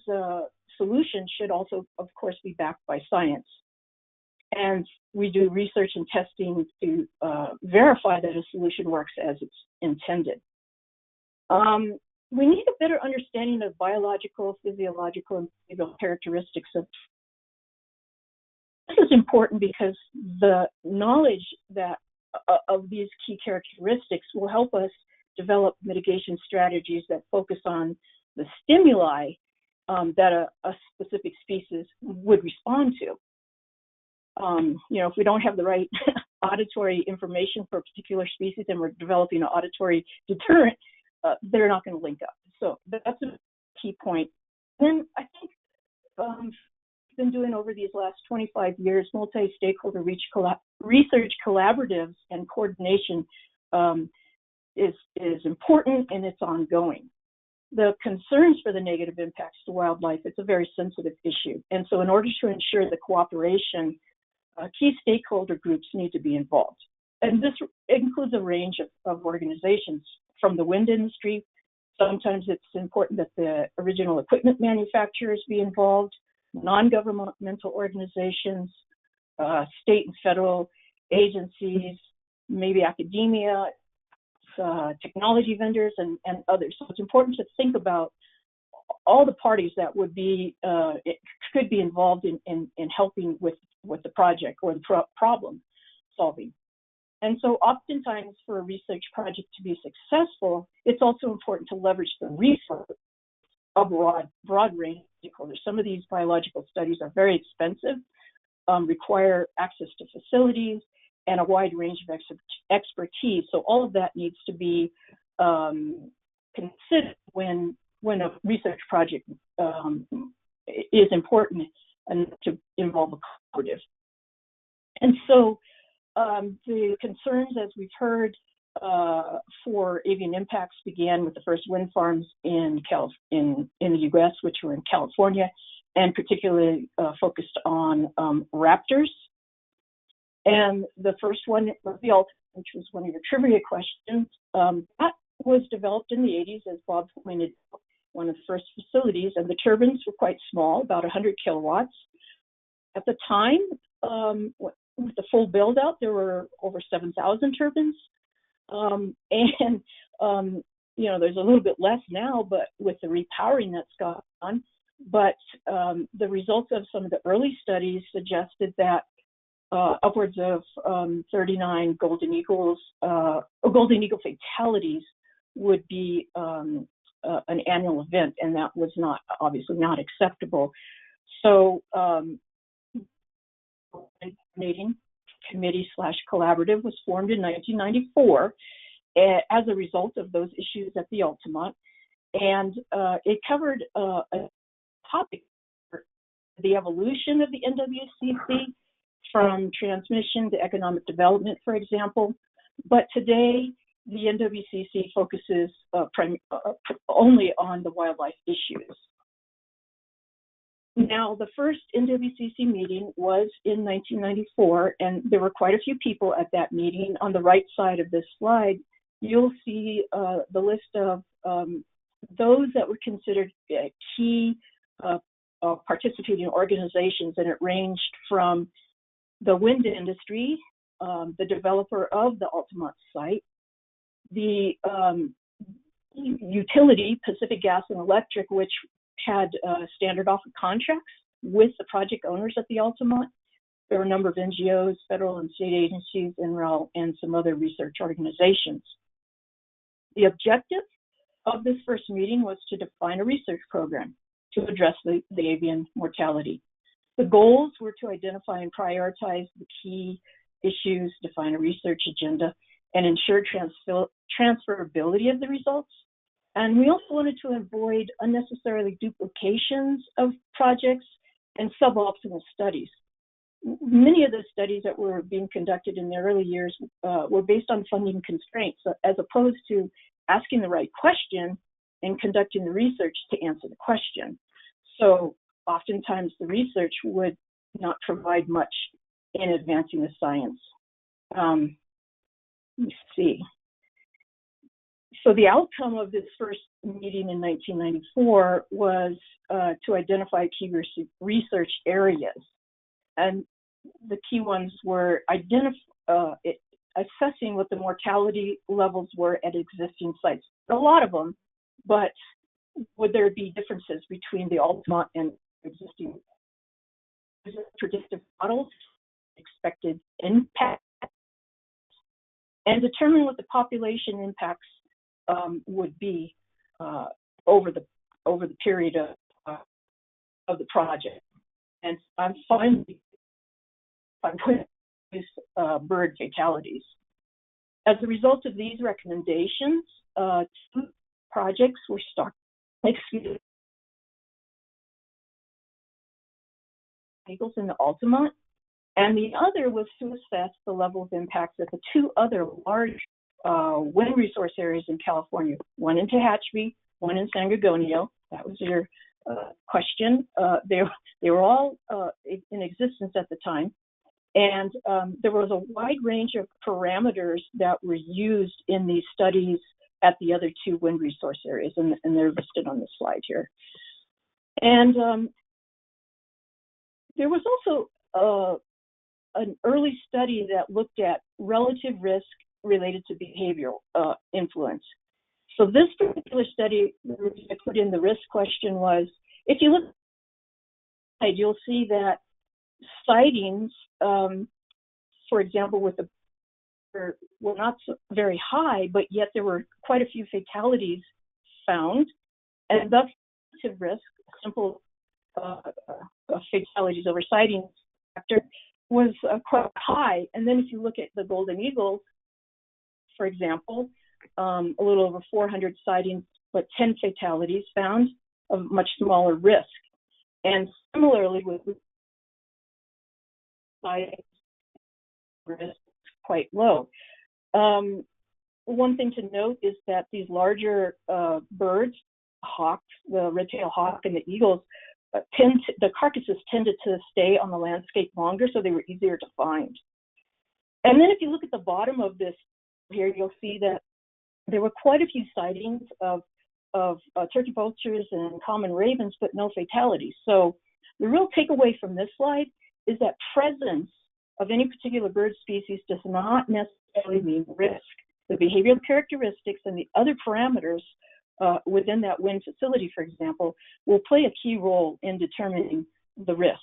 solutions should also, of course, be backed by science. And we do research and testing to verify that a solution works as it's intended. We need a better understanding of biological, physiological, and behavioral characteristics of. This is important because the knowledge of these key characteristics will help us develop mitigation strategies that focus on the stimuli that a specific species would respond to. If we don't have the right auditory information for a particular species and we're developing an auditory deterrent, they're not going to link up. So that's a key point. Then I think we've been doing over these last 25 years multi-stakeholder research research collaboratives and coordination is important, and it's ongoing. The concerns for the negative impacts to wildlife, it's a very sensitive issue. And so in order to ensure the cooperation, key stakeholder groups need to be involved. And this includes a range of organizations from the wind industry. Sometimes it's important that the original equipment manufacturers be involved, non-governmental organizations, state and federal agencies, maybe academia, technology vendors, and others. So it's important to think about all the parties that would be, could be involved in helping with the project or the problem solving. And so oftentimes for a research project to be successful, it's also important to leverage the resources of a broad range of stakeholders. Some of these biological studies are very expensive, require access to facilities, and a wide range of expertise. So all of that needs to be considered when a research project is important and to involve a collaborative. And so the concerns, as we've heard, for avian impacts began with the first wind farms in the U.S., which were in California, and particularly focused on raptors. And the first one was the ultimate, which was one of your trivia questions. That was developed in the 80s, as Bob pointed out, one of the first facilities, and the turbines were quite small, about 100 kilowatts. At the time, with the full build out, there were over 7,000 turbines. You know, there's a little bit less now, but with the repowering that's gone on. But the results of some of the early studies suggested that upwards of 39 golden eagle fatalities would be an annual event, and that was obviously not acceptable. So committee/collaborative was formed in 1994 as a result of those issues at the Altamont, and it covered a topic, the evolution of the NWCC from transmission to economic development, for example. But today, the NWCC focuses only on the wildlife issues. Now, the first NWCC meeting was in 1994, and there were quite a few people at that meeting. On the right side of this slide, you'll see the list of those that were considered key participating organizations, and it ranged from the wind industry, the developer of the Altamont site, the utility, Pacific Gas and Electric, which had standard offer contracts with the project owners at the Altamont. There were a number of NGOs, federal and state agencies, NREL, and some other research organizations. The objective of this first meeting was to define a research program to address the avian mortality. The goals were to identify and prioritize the key issues, define a research agenda, and ensure transferability of the results. And we also wanted to avoid unnecessarily duplications of projects and suboptimal studies. Many of the studies that were being conducted in the early years were based on funding constraints, as opposed to asking the right question and conducting the research to answer the question. So oftentimes the research would not provide much in advancing the science. Let me see. So the outcome of this first meeting in 1994 was to identify key research areas. And the key ones were assessing what the mortality levels were at existing sites. A lot of them, but would there be differences between the Altamont and existing predictive models, expected impact, and determine what the population impacts would be over the period of the project. And I'm putting these bird fatalities. As a result of these recommendations, 2 projects were started. Eagles in the Altamont, And the other was to assess the level of impacts at the two other large wind resource areas in California, one in Tehachapi, one in San Gorgonio. That was your question. They were all in existence at the time. And there was a wide range of parameters that were used in these studies at the other two wind resource areas, and they're listed on the slide here. And there was also an early study that looked at relative risk related to behavioral influence. So this particular study that I put in the risk question was, if you look, you'll see that sightings, for example, with the were not very high, but yet there were quite a few fatalities found, and thus risk, simple fatalities over sightings factor, was quite high. And then if you look at the golden eagles, for example, a little over 400 sightings, but 10 fatalities found, of much smaller risk. And similarly with sightings, risk quite low. One thing to note is that these larger birds, hawks, the red-tailed hawk and the eagles, the carcasses tended to stay on the landscape longer, so they were easier to find. And then if you look at the bottom of this here, you'll see that there were quite a few sightings of turkey vultures and common ravens, but no fatalities. So the real takeaway from this slide is that presence of any particular bird species does not necessarily mean risk. The behavioral characteristics and the other parameters within that wind facility, for example, will play a key role in determining the risk.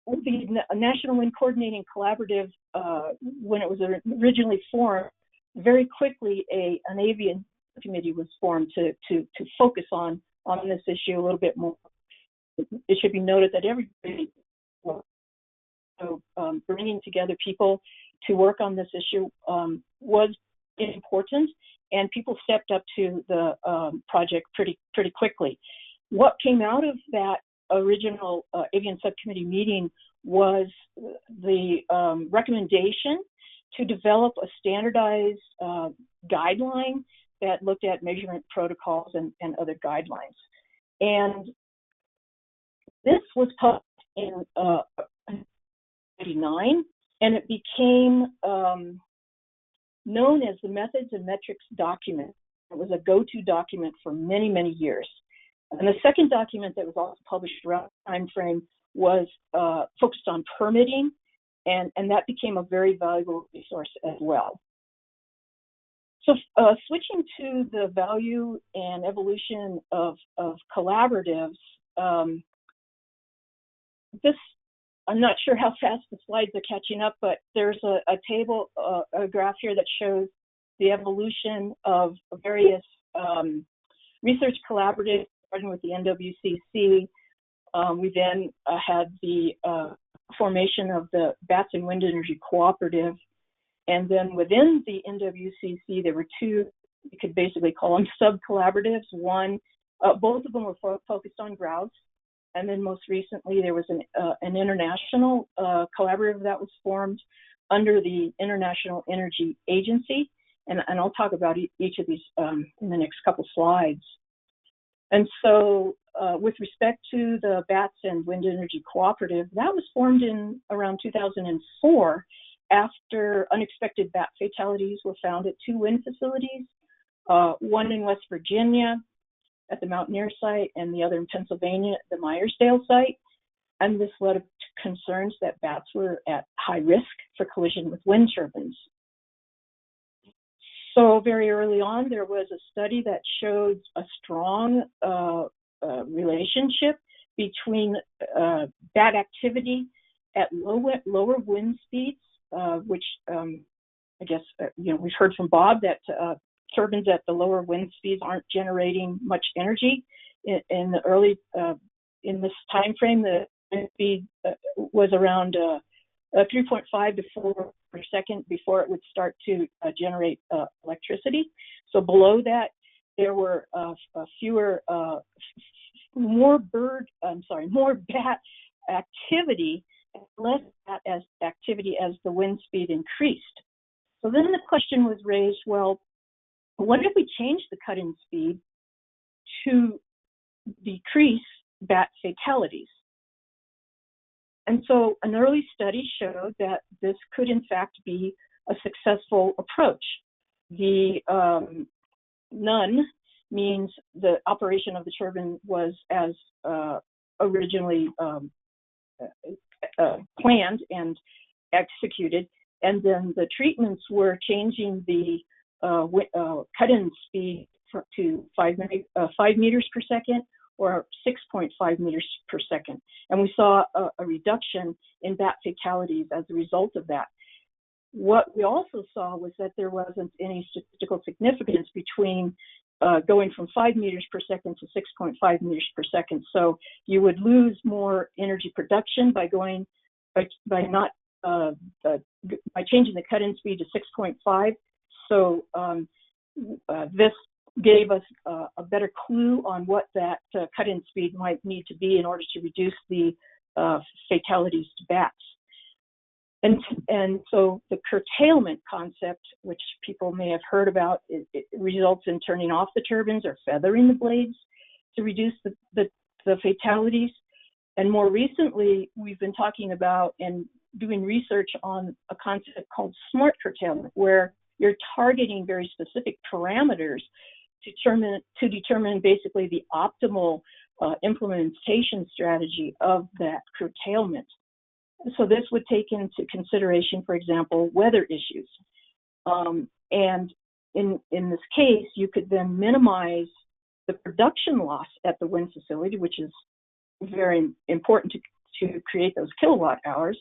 The National Wind Coordinating Collaborative, when it was originally formed, very quickly an Avian committee was formed to focus on this issue a little bit more. It should be noted that everybody, bringing together people to work on this issue was important, and people stepped up to the project pretty quickly. What came out of that original Avian subcommittee meeting was the recommendation to develop a standardized guideline that looked at measurement protocols and other guidelines. And this was published in 1989, and it became known as the Methods and Metrics document. It was a go-to document for many, many years. And the second document that was also published around the time frame was focused on permitting, and that became a very valuable resource as well. So switching to the value and evolution of collaboratives, I'm not sure how fast the slides are catching up, but there's a table, a graph here that shows the evolution of various research collaboratives, starting with the NWCC. We then had the formation of the Bats and Wind Energy Cooperative. And then within the NWCC, there were two, you could basically call them sub-collaboratives. One, both of them were focused on grouse. And then most recently, there was an international collaborative that was formed under the International Energy Agency. And I'll talk about each of these in the next couple slides. And so with respect to the Bats and Wind Energy Cooperative, that was formed in around 2004 after unexpected bat fatalities were found at two wind facilities, one in West Virginia at the Mountaineer site and the other in Pennsylvania at the Myersdale site. And this led to concerns that bats were at high risk for collision with wind turbines. So very early on, there was a study that showed a strong relationship between bat activity at lower wind speeds, which I guess we've heard from Bob that turbines at the lower wind speeds aren't generating much energy. In the early in this time frame, the wind speed was around 3.5 to 4 per second before it would start to generate electricity. So below that, there were fewer more bat activity, less bat activity as the wind speed increased. So then the question was raised, well, what if we change the cut-in speed to decrease bat fatalities? And so an early study showed that this could in fact be a successful approach. The none means the operation of the turbine was as originally planned and executed, and then the treatments were changing the cut-in speed to 5 meters per second or 6.5 meters per second. And we saw a reduction in bat fatalities as a result of that. What we also saw was that there wasn't any statistical significance between going from 5 meters per second to 6.5 meters per second. So you would lose more energy production by going by changing the cut-in speed to 6.5. So this gave us a better clue on what that cut-in speed might need to be in order to reduce the fatalities to bats. And so the curtailment concept, which people may have heard about, it results in turning off the turbines or feathering the blades to reduce the fatalities. And more recently, we've been talking about and doing research on a concept called smart curtailment, where you're targeting very specific parameters to determine basically the optimal implementation strategy of that curtailment. So this would take into consideration, for example, weather issues. And in this case, you could then minimize the production loss at the wind facility, which is very important to create those kilowatt hours,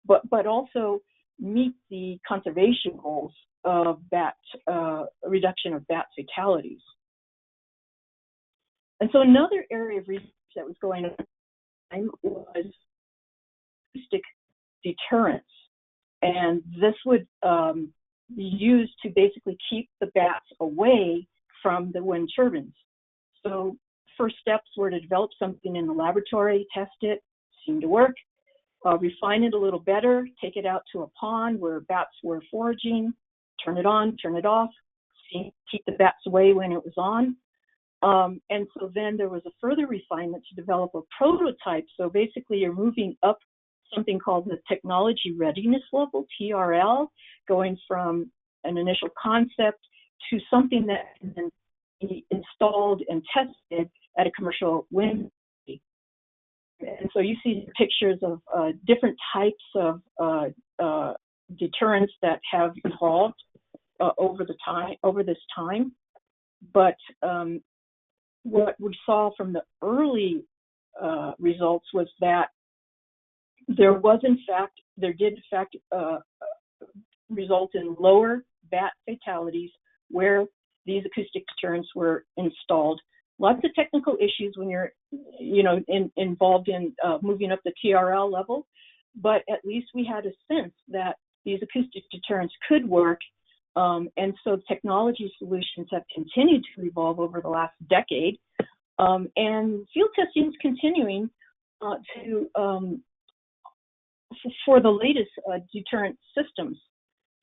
but also meet the conservation goals of bat reduction of bat fatalities. And so another area of research that was going on was acoustic deterrence, and this would be used to basically keep the bats away from the wind turbines. So first steps were to develop something in the laboratory, test it, seemed to work, refine it a little better, take it out to a pond where bats were foraging, turn it on, turn it off, keep the bats away when it was on. And so then there was a further refinement to develop a prototype. So basically you're moving up something called the technology readiness level, TRL, going from an initial concept to something that can then be installed and tested at a commercial wind. And so you see pictures of different types of deterrents that have evolved over this time. But what we saw from the early results was that there did in fact result in lower bat fatalities where these acoustic deterrents were installed. Lots of technical issues when you're, involved in moving up the TRL level, but at least we had a sense that these acoustic deterrents could work. And so technology solutions have continued to evolve over the last decade, and field testing is continuing for the latest deterrent systems.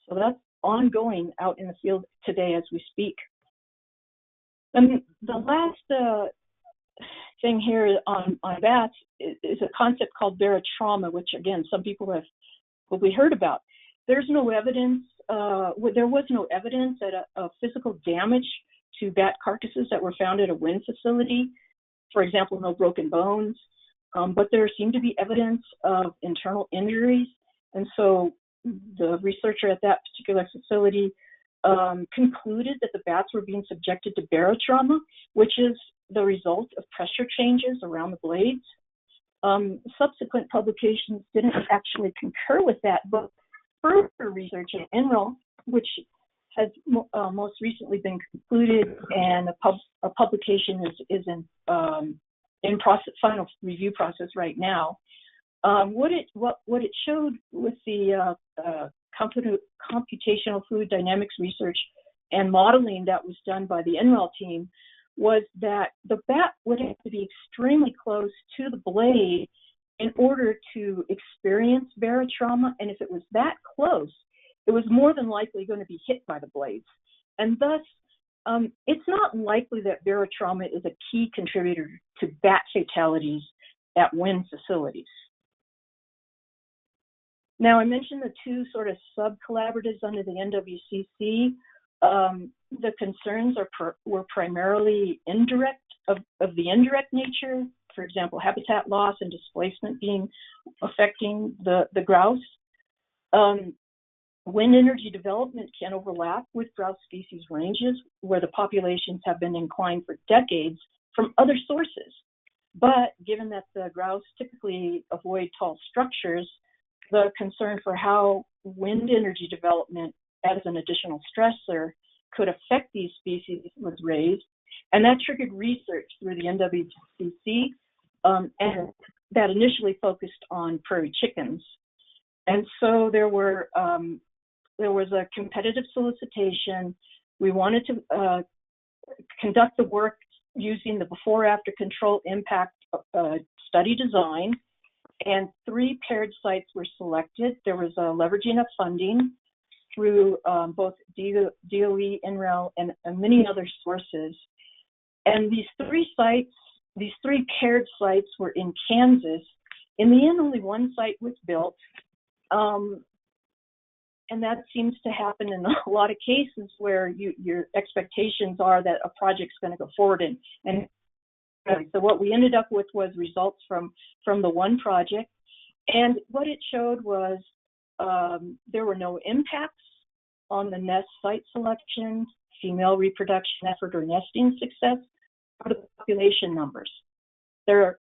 So that's ongoing out in the field today as we speak. And the last thing here on bats is a concept called barotrauma, which again, some people have probably heard about. There's no evidence, there was no evidence of physical damage to bat carcasses that were found at a wind facility. For example, no broken bones, but there seemed to be evidence of internal injuries. And so the researcher at that particular facility concluded that the bats were being subjected to barotrauma, which is the result of pressure changes around the blades. Subsequent publications didn't actually concur with that, but further research in NREL, which has most recently been concluded, and a publication is in final review process right now. What it showed with the computational fluid dynamics research and modeling that was done by the NREL team was that the bat would have to be extremely close to the blade in order to experience barotrauma, and if it was that close, it was more than likely going to be hit by the blades. And thus, it's not likely that barotrauma is a key contributor to bat fatalities at wind facilities. Now, I mentioned the two sort of sub-collaboratives under the NWCC. The concerns were primarily indirect, of the indirect nature, for example, habitat loss and displacement affecting the grouse. Wind energy development can overlap with grouse species ranges where the populations have been inclined for decades from other sources. But given that the grouse typically avoid tall structures, the concern for how wind energy development as an additional stressor could affect these species was raised, and that triggered research through the NWCC, and that initially focused on prairie chickens. And so there was a competitive solicitation. We wanted to conduct the work using the before-after control impact study design, and 3 paired sites were selected. There was a leveraging of funding through both DOE, NREL, and many other sources. And these 3 paired sites were in Kansas. In the end, only 1 site was built. And that seems to happen in a lot of cases where your expectations are that a project's going to go forward. And so what we ended up with was results from the 1 project. And what it showed was there were no impacts on the nest site selection, female reproduction effort, or nesting success, or the population numbers. There are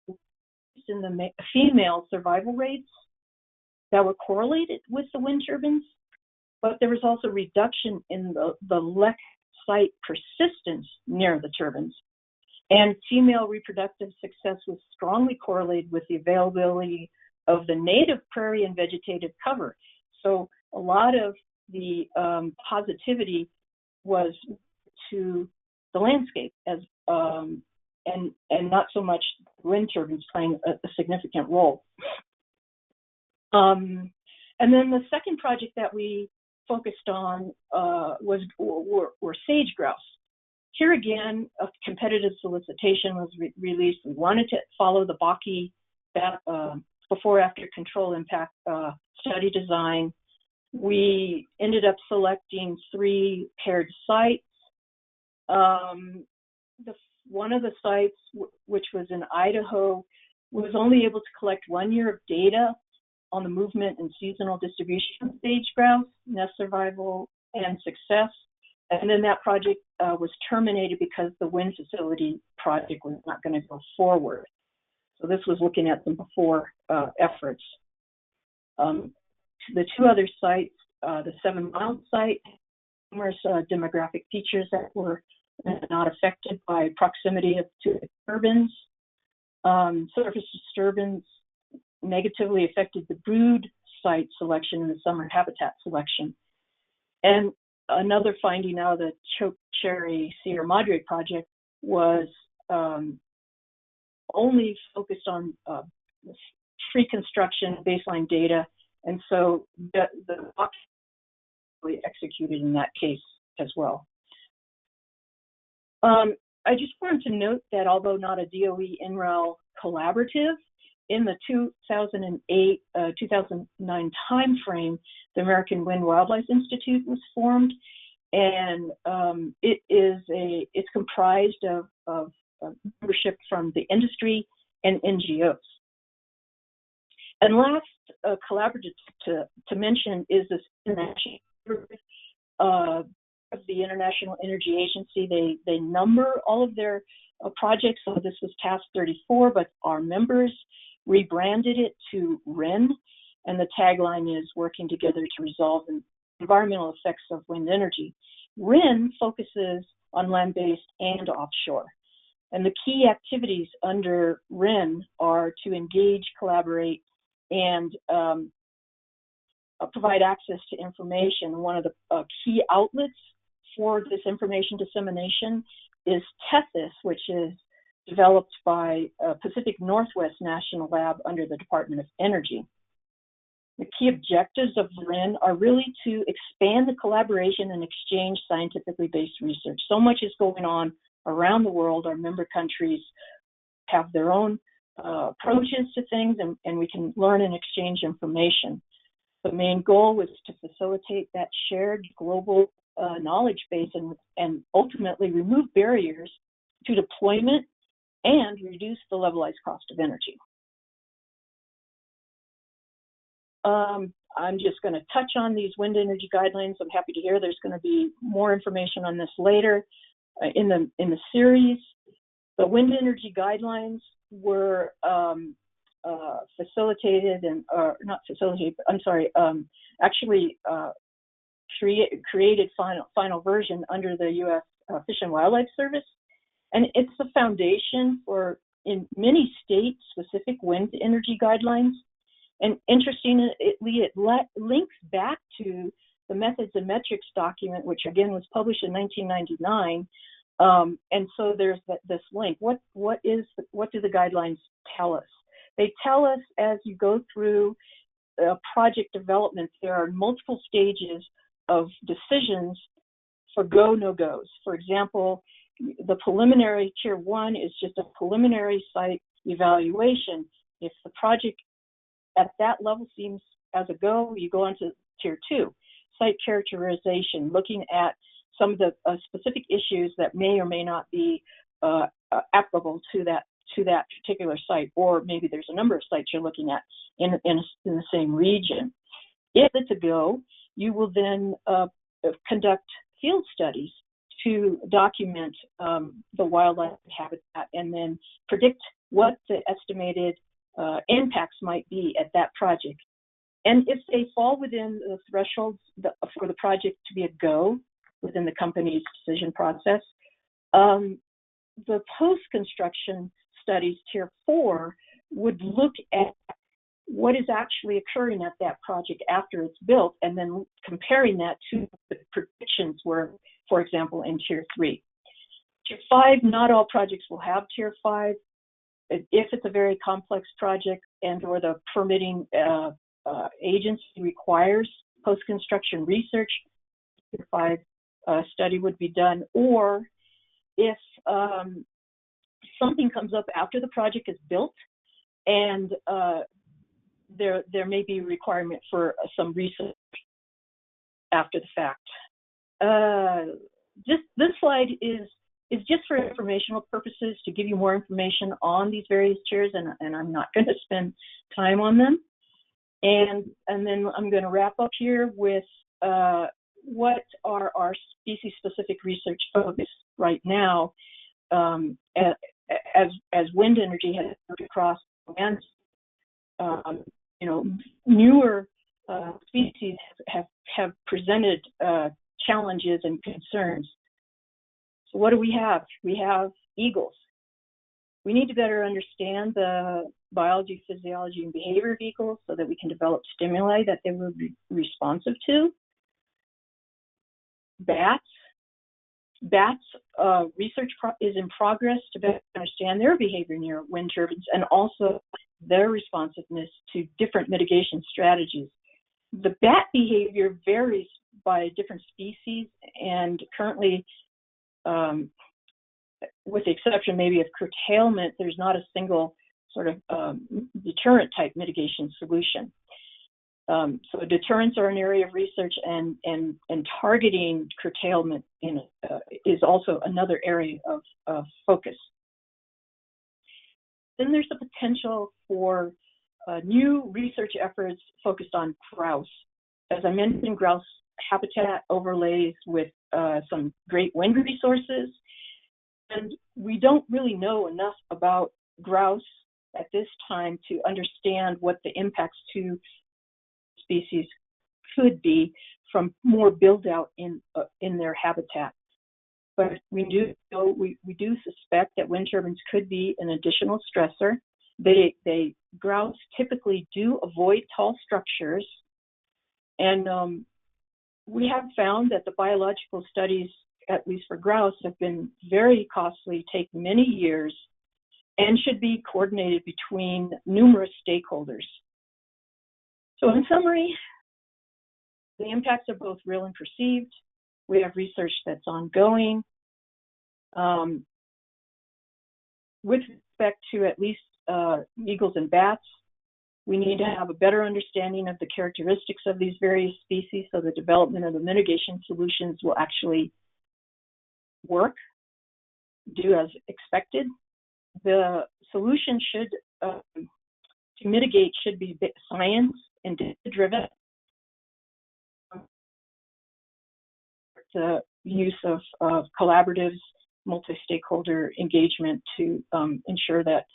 in the female survival rates that were correlated with the wind turbines, but there was also reduction in the LEC site persistence near the turbines. And female reproductive success was strongly correlated with the availability of the native prairie and vegetative cover. So a lot of the positivity was to the landscape as and not so much wind turbines playing a significant role. And then the second project that we focused on were sage grouse. Here again, a competitive solicitation was released. We wanted to follow the BOEM before-after control impact study design. We ended up selecting 3 paired sites. One of the sites, which was in Idaho, was only able to collect 1 year of data on the movement and seasonal distribution of sage grouse, nest survival, and success. And then that project was terminated because the wind facility project was not going to go forward. So this was looking at some before efforts. The 2 other sites, the 7 Mile site, numerous demographic features that were not affected by proximity to the turbines. Surface disturbance negatively affected the brood site selection and the summer habitat selection. And another finding out of the Choke Cherry Sierra Madre project was only focused on pre-construction baseline data, and so the executed in that case as well. I just wanted to note that although not a DOE NREL collaborative, in the 2008-2009 timeframe, the American Wind Wildlife Institute was formed, and it's comprised of membership from the industry and NGOs. And last collaborative to mention is this international of the International Energy Agency. They number all of their projects. So this was Task 34, but our members rebranded it to REN, and the tagline is working together to resolve the environmental effects of wind energy. REN focuses on land-based and offshore. And the key activities under REN are to engage, collaborate, and provide access to information. One of the key outlets for this information dissemination is TESIS, which is developed by Pacific Northwest National Lab under the Department of Energy. The key objectives of REN are really to expand the collaboration and exchange scientifically based research. So much is going on around the world. Our member countries have their own approaches to things, and we can learn and exchange information. The main goal was to facilitate that shared global knowledge base and ultimately remove barriers to deployment and reduce the levelized cost of energy. I'm just going to touch on these wind energy guidelines. I'm happy to hear there's going to be more information on this later in the series. The wind energy guidelines were facilitated and not facilitated, but I'm sorry, actually created final version under the U.S. Fish and Wildlife Service, and it's the foundation for in many state-specific wind energy guidelines. And interestingly, it links back to the methods and metrics document, which again was published in 1999. And so there's this link. What do the guidelines tell us? They tell us as you go through project development, there are multiple stages of decisions for go, no goes. For example, the preliminary tier 1 is just a preliminary site evaluation. If the project at that level seems as a go, you go on to tier 2, site characterization, looking at some of the specific issues that may or may not be applicable to that particular site, or maybe there's a number of sites you're looking at in the same region. If it's a go, you will then conduct field studies to document the wildlife habitat and then predict what the estimated impacts might be at that project. And if they fall within the thresholds for the project to be a go within the company's decision process, the post-construction studies, tier 4, would look at what is actually occurring at that project after it's built, and then comparing that to the predictions were, for example, in tier 3. Tier 5, not all projects will have tier 5. If it's a very complex project and or the permitting agency requires post-construction research, tier 5 study would be done. Or if something comes up after the project is built and there may be a requirement for some research after the fact. This slide is just for informational purposes to give you more information on these various tiers, and I'm not going to spend time on them. And then I'm going to wrap up here with what are our species-specific research focus right now as wind energy has moved across the landscape. Newer species have presented challenges and concerns. So what do we have? We have eagles. We need to better understand the biology, physiology, and behavior of eagles so that we can develop stimuli that they will be responsive to. Bats. Research is in progress to better understand their behavior near wind turbines and also their responsiveness to different mitigation strategies. The bat behavior varies by different species, and currently, with the exception maybe of curtailment, there's not a single sort of deterrent type mitigation solution. So deterrents are an area of research, and targeting curtailment is also another area of focus. Then there's the potential for new research efforts focused on grouse. As I mentioned, grouse habitat overlays with some great wind resources, and we don't really know enough about grouse at this time to understand what the impacts to species could be from more build out in their habitat. But we do suspect that wind turbines could be an additional stressor. Grouse typically do avoid tall structures, and we have found that the biological studies at least for grouse, have been very costly, take many years, and should be coordinated between numerous stakeholders. So in summary, the impacts are both real and perceived. We have research that's ongoing. With respect to at least eagles and bats, we need to have a better understanding of the characteristics of these various species so the development of the mitigation solutions will actually work, do as expected. The solution to mitigate should be science and data-driven. The use of collaboratives, multi-stakeholder engagement to ensure that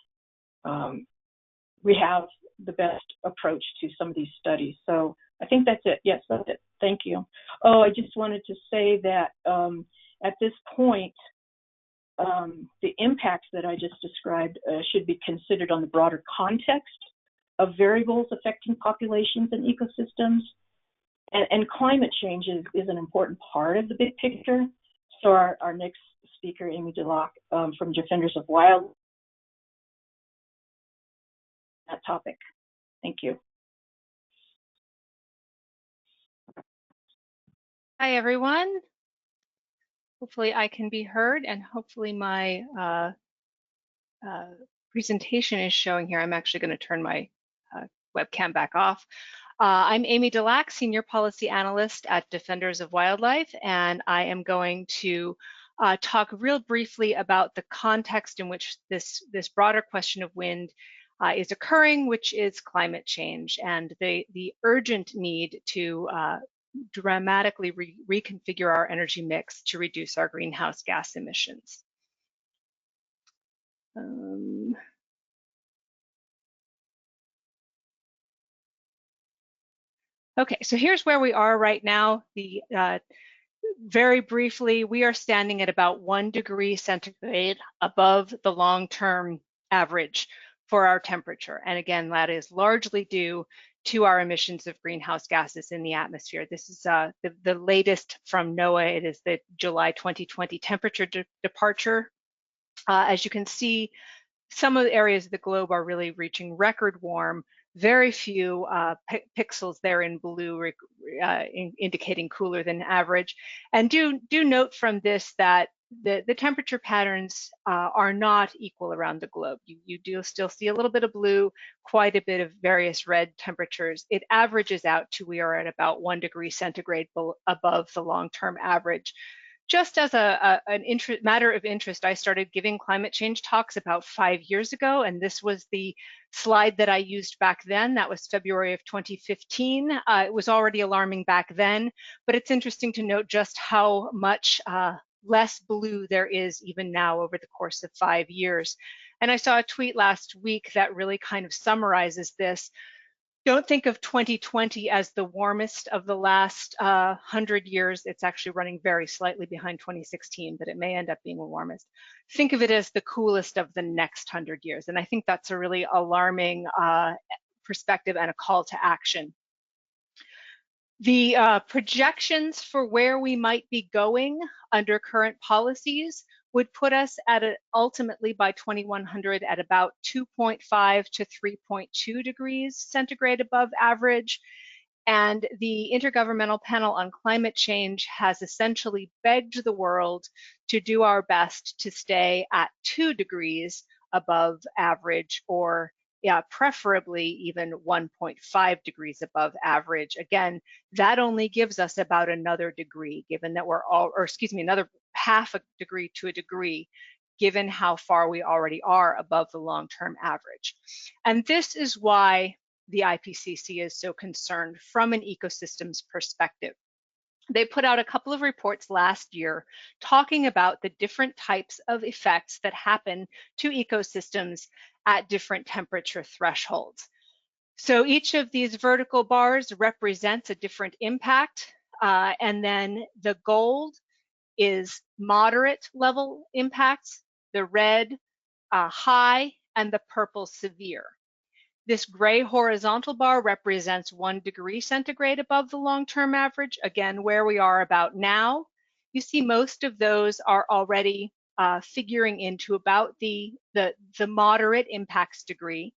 we have the best approach to some of these studies. So I think that's it. Yes, that's it. Thank you. Oh, I just wanted to say that at this point, the impacts that I just described should be considered on the broader context of variables affecting populations and ecosystems. And climate change is an important part of the big picture. So our next speaker, Amy DeLocke from Defenders of Wild, that topic. Thank you. Hi, everyone. Hopefully I can be heard, and hopefully my presentation is showing here. I'm actually going to turn my webcam back off. I'm Amy DeLocke, Senior Policy Analyst at Defenders of Wildlife, and I am going to talk real briefly about the context in which this broader question of wind is occurring, which is climate change and the urgent need to dramatically reconfigure our energy mix to reduce our greenhouse gas emissions. Okay, so here's where we are right now. Very briefly, we are standing at about 1 degree centigrade above the long-term average for our temperature. And again, that is largely due to our emissions of greenhouse gases in the atmosphere. This is the latest from NOAA. It is the July 2020 temperature departure. As you can see, some of the areas of the globe are really reaching record warm. Very few pixels there in blue indicating cooler than average. And do note from this that the temperature patterns are not equal around the globe. You do still see a little bit of blue, quite a bit of various red temperatures. It averages out to we are at about 1 degree centigrade above the long-term average. Just as an matter of interest, I started giving climate change talks about 5 years ago, and this was the slide that I used back then. That was February of 2015. It was already alarming back then, but it's interesting to note just how much less blue there is even now over the course of 5 years. And I saw a tweet last week that really kind of summarizes this. Don't think of 2020 as the warmest of the last 100 years. It's actually running very slightly behind 2016, but it may end up being the warmest. Think of it as the coolest of the next 100 years. And I think that's a really alarming perspective and a call to action. The projections for where we might be going under current policies would put us at ultimately by 2100 at about 2.5 to 3.2 degrees centigrade above average. And the Intergovernmental Panel on Climate Change has essentially begged the world to do our best to stay at 2 degrees above average, or preferably even 1.5 degrees above average. Again, that only gives us about another degree, given that another half a degree to a degree, given how far we already are above the long-term average. And this is why the IPCC is so concerned from an ecosystems perspective. They put out a couple of reports last year talking about the different types of effects that happen to ecosystems at different temperature thresholds. So each of these vertical bars represents a different impact, and then the gold is moderate level impacts, the red high, and the purple severe. This gray horizontal bar represents 1 degree centigrade above the long-term average, again, where we are about now. you see most of those are already figuring into about the moderate impacts degree.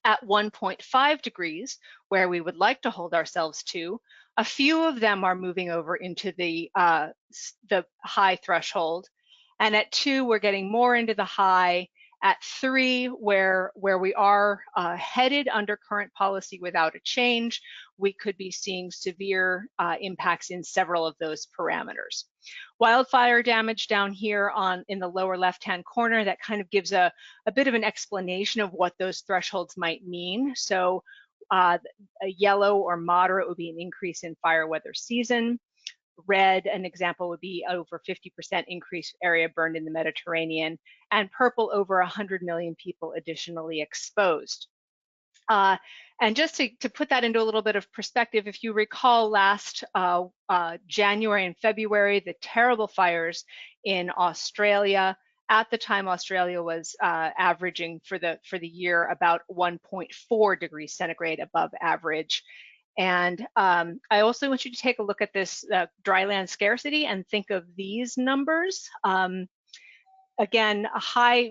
At 1.5 degrees, where we would like to hold ourselves to, a few of them are moving over into the high threshold. And at 2, we're getting more into the high. At 3, where we are headed under current policy without a change, we could be seeing severe impacts in several of those parameters. Wildfire damage down here in the lower left-hand corner, that kind of gives a bit of an explanation of what those thresholds might mean. So a yellow or moderate would be an increase in fire weather season. Red, an example would be over 50% increased area burned in the Mediterranean, and purple, over 100 million people additionally exposed. And just to put that into a little bit of perspective, if you recall last January and February, the terrible fires in Australia, at the time Australia was averaging for the year about 1.4 degrees centigrade above average. And I also want you to take a look at this dry land scarcity and think of these numbers. Again, a high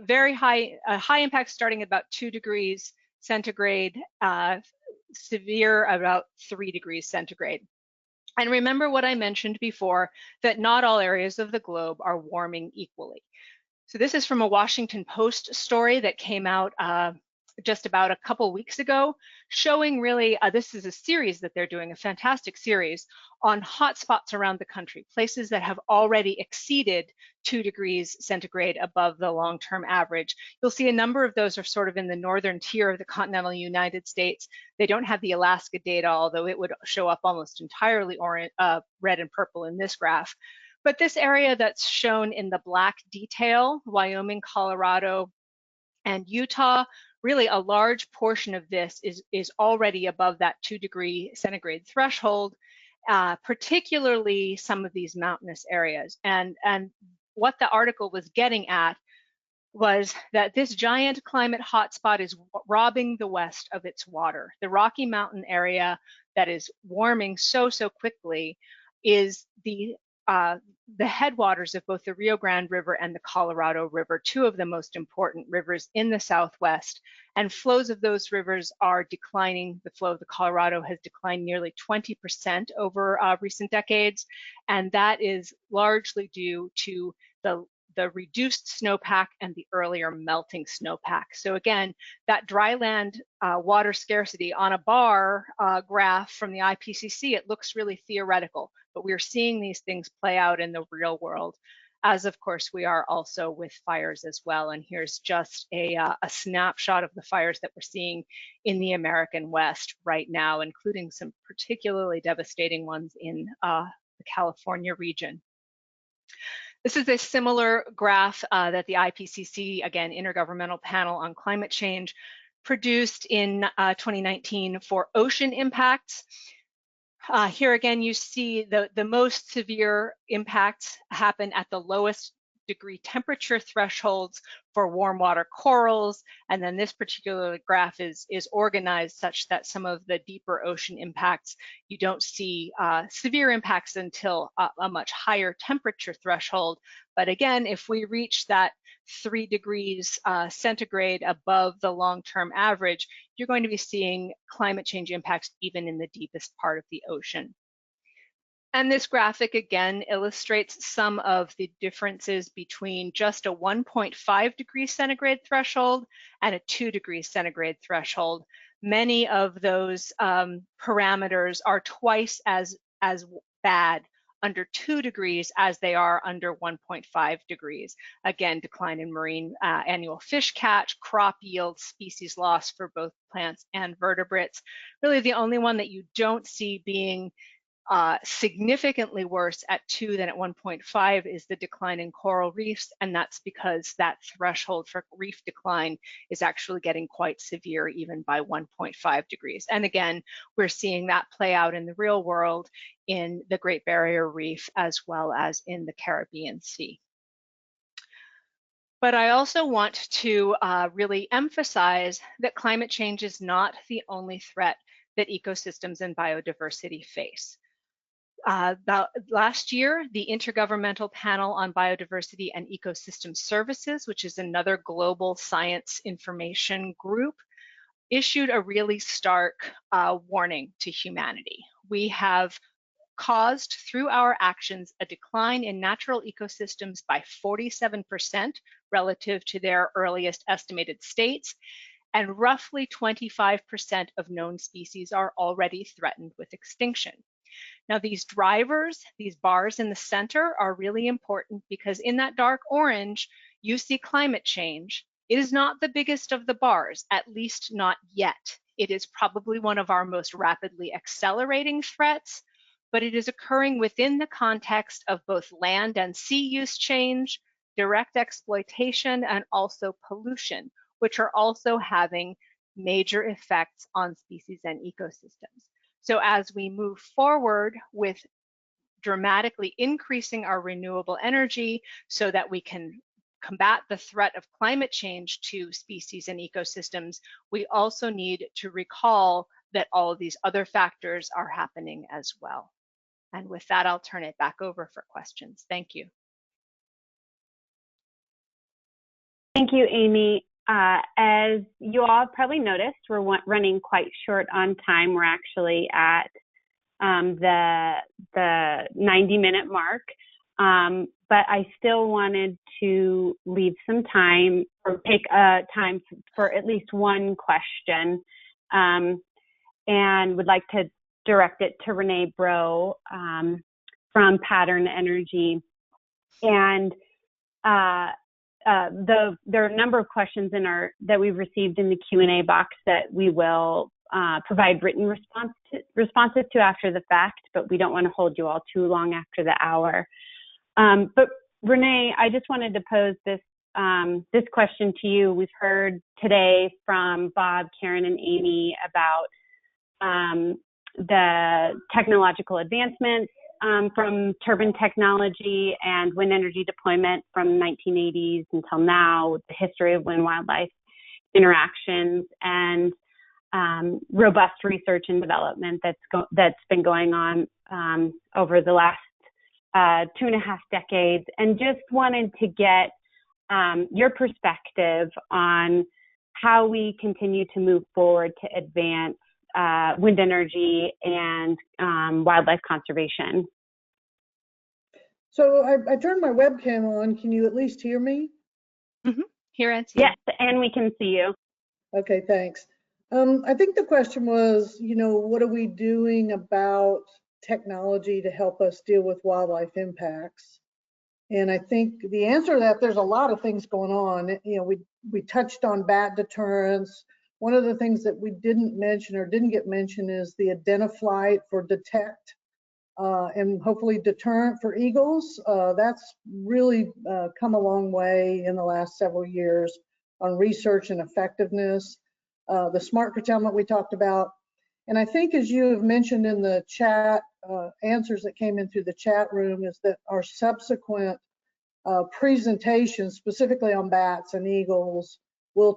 impact starting at about 2 degrees centigrade, severe about 3 degrees centigrade. And remember what I mentioned before, that not all areas of the globe are warming equally. So this is from a Washington Post story that came out just about a couple weeks ago, showing really, this is a series that they're doing, a fantastic series on hotspots around the country, places that have already exceeded 2 degrees centigrade above the long-term average. You'll see a number of those are sort of in the northern tier of the continental United States. They don't have the Alaska data, although it would show up almost entirely red and purple in this graph. But this area that's shown in the black detail, Wyoming, Colorado, and Utah, really a large portion of this is already above that 2 degree centigrade threshold, particularly some of these mountainous areas. And what the article was getting at was that this giant climate hotspot is robbing the West of its water. The Rocky Mountain area that is warming so quickly is the headwaters of both the Rio Grande River and the Colorado River, two of the most important rivers in the Southwest. And flows of those rivers are declining. The flow of the Colorado has declined nearly 20% over recent decades. And that is largely due to the reduced snowpack and the earlier melting snowpack. So again, that dry land water scarcity on a bar graph from the IPCC, it looks really theoretical, but we're seeing these things play out in the real world, as of course we are also with fires as well. And here's just a snapshot of the fires that we're seeing in the American West right now, including some particularly devastating ones in the California region. This is a similar graph that the IPCC, again, Intergovernmental Panel on Climate Change, produced in 2019 for ocean impacts. Here again, you see the most severe impacts happen at the lowest degree temperature thresholds for warm water corals. And then this particular graph is organized such that some of the deeper ocean impacts, you don't see severe impacts until a much higher temperature threshold. But again, if we reach that 3 degrees centigrade above the long-term average, you're going to be seeing climate change impacts even in the deepest part of the ocean. And this graphic again illustrates some of the differences between just a 1.5 degrees centigrade threshold and a 2 degrees centigrade threshold. Many of those parameters are twice as bad under 2 degrees as they are under 1.5 degrees. Again, decline in marine annual fish catch, crop yield, species loss for both plants and vertebrates. Really the only one that you don't see being significantly worse at 2 than at 1.5 is the decline in coral reefs, and that's because that threshold for reef decline is actually getting quite severe even by 1.5 degrees. And again, we're seeing that play out in the real world in the Great Barrier Reef as well as in the Caribbean Sea. But I also want to really emphasize that climate change is not the only threat that ecosystems and biodiversity face. About last year, the Intergovernmental Panel on Biodiversity and Ecosystem Services, which is another global science information group, issued a really stark warning to humanity. We have caused through our actions a decline in natural ecosystems by 47% relative to their earliest estimated states, and roughly 25% of known species are already threatened with extinction. Now, these drivers, these bars in the center, are really important because in that dark orange, you see climate change. It is not the biggest of the bars, at least not yet. It is probably one of our most rapidly accelerating threats, but it is occurring within the context of both land and sea use change, direct exploitation, and also pollution, which are also having major effects on species and ecosystems. So as we move forward with dramatically increasing our renewable energy so that we can combat the threat of climate change to species and ecosystems, we also need to recall that all of these other factors are happening as well. And with that, I'll turn it back over for questions. Thank you. Thank you, Amy. As you all probably noticed, we're running quite short on time. We're actually at the 90-minute mark, but I still wanted to leave some time or take time for at least one question, and would like to direct it to Renee Bro from Pattern Energy. And there are a number of questions that we've received in the Q&A box that we will provide written responses to after the fact, but we don't want to hold you all too long after the hour. But Renee, I just wanted to pose this question to you. We've heard today from Bob, Karen, and Amy about the technological advancements from turbine technology and wind energy deployment from 1980s until now, the history of wind-wildlife interactions, and robust research and development that's been going on over the last 2.5 decades. And just wanted to get your perspective on how we continue to move forward to advance wind energy and wildlife conservation. So I turned my webcam on. Can you at least hear me? Mm-hmm. Here and see you. Yes, and we can see you. Okay, thanks. I think the question was, what are we doing about technology to help us deal with wildlife impacts? And I think the answer to that, there's a lot of things going on. We touched on bat deterrence. One of the things that we didn't mention or didn't get mentioned is the identify for detect and hopefully deterrent for eagles. That's really come a long way in the last several years on research and effectiveness. The smart curtailment we talked about. And I think, as you have mentioned in the chat, answers that came in through the chat room, is that our subsequent presentations, specifically on bats and eagles, will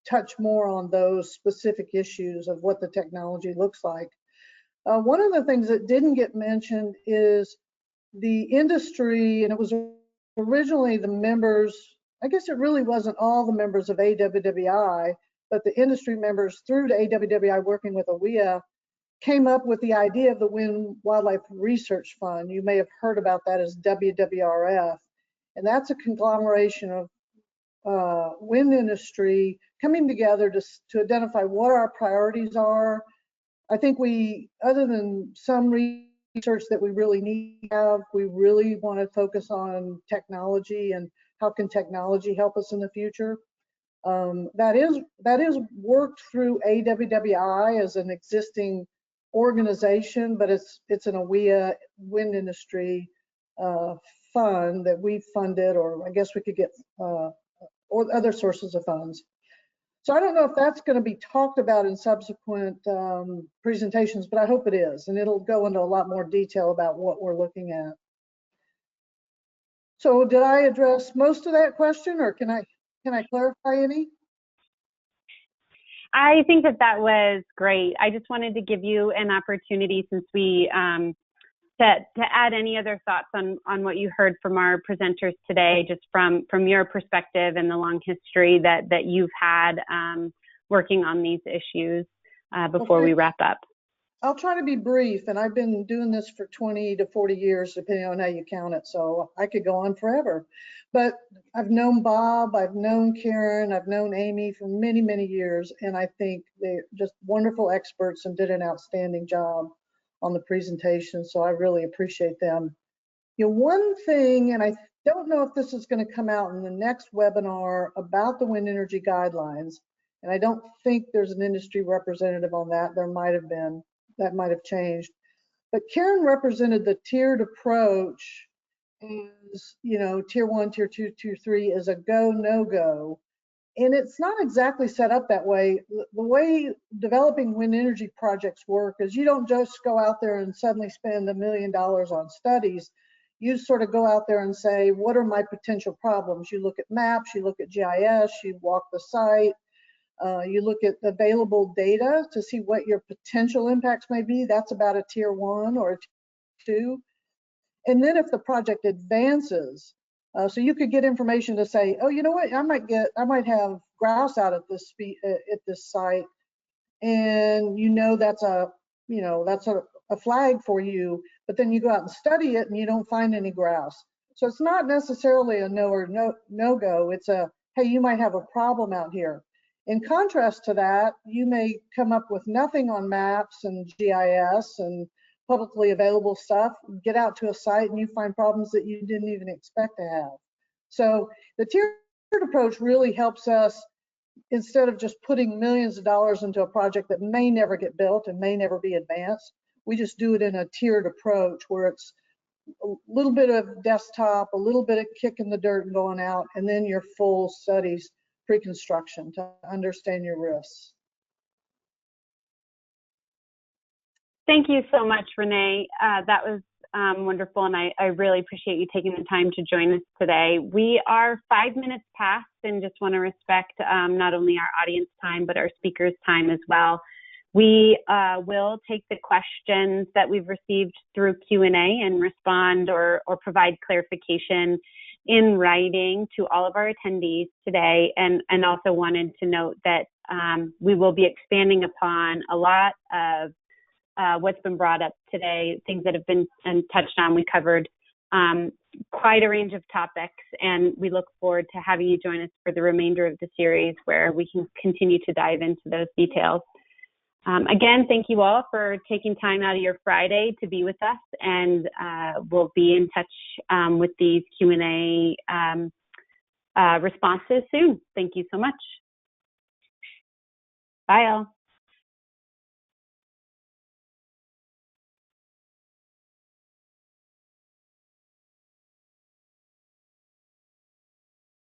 touch more on those specific issues of what the technology looks like. One of the things that didn't get mentioned is the industry, and it was originally the members, I guess it really wasn't all the members of AWWI, but the industry members through the AWWI working with OWIA came up with the idea of the Wind Wildlife Research Fund. You may have heard about that as WWRF. And that's a conglomeration of wind industry coming together to identify what our priorities are. I think other than some research that we really need to have, we really want to focus on technology and how can technology help us in the future. That is worked through AWWI as an existing organization, but it's an OWIA wind industry fund that we funded, or I guess we could get or other sources of funds. So I don't know if that's going to be talked about in subsequent presentations, but I hope it is, and it'll go into a lot more detail about what we're looking at. So did I address most of that question, or can I clarify any? I think that was great. I just wanted to give you an opportunity, since we to add any other thoughts on what you heard from our presenters today, just from your perspective and the long history that you've had working on these issues before we wrap up. I'll try to be brief, and I've been doing this for 20 to 40 years, depending on how you count it, so I could go on forever. But I've known Bob, I've known Karen, I've known Amy for many, many years, and I think they're just wonderful experts and did an outstanding job on the presentation, so I really appreciate them. You know, one thing, and I don't know if this is going to come out in the next webinar about the wind energy guidelines, and I don't think there's an industry representative on that. There might have been. That might have changed. But Karen represented the tiered approach as, you know, tier 1, tier 2, tier 3 is a go, no go. And it's not exactly set up that way. The way developing wind energy projects work is you don't just go out there and suddenly spend $1 million on studies. You sort of go out there and say, what are my potential problems? You look at maps, you look at GIS, you walk the site, you look at available data to see what your potential impacts may be. That's about a tier 1 or a tier 2. And then if the project advances, so you could get information to say, oh, you know what, I might have grouse out at this site, and that's a flag for you. But then you go out and study it, and you don't find any grouse. So it's not necessarily a no or no go. It's a, hey, you might have a problem out here. In contrast to that, you may come up with nothing on maps and GIS and publicly available stuff, get out to a site and you find problems that you didn't even expect to have. So the tiered approach really helps us, instead of just putting millions of dollars into a project that may never get built and may never be advanced, we just do it in a tiered approach where it's a little bit of desktop, a little bit of kick in the dirt and going out, and then your full studies pre-construction to understand your risks. Thank you so much, Renee. That was wonderful, and I really appreciate you taking the time to join us today. We are 5 minutes past and just want to respect not only our audience time, but our speakers' time as well. We will take the questions that we've received through Q&A and respond or provide clarification in writing to all of our attendees today, and also wanted to note that we will be expanding upon a lot of what's been brought up today, things that have been touched on. We covered quite a range of topics, and we look forward to having you join us for the remainder of the series where we can continue to dive into those details. Again, thank you all for taking time out of your Friday to be with us, and we'll be in touch with these Q&A responses soon. Thank you so much. Bye all.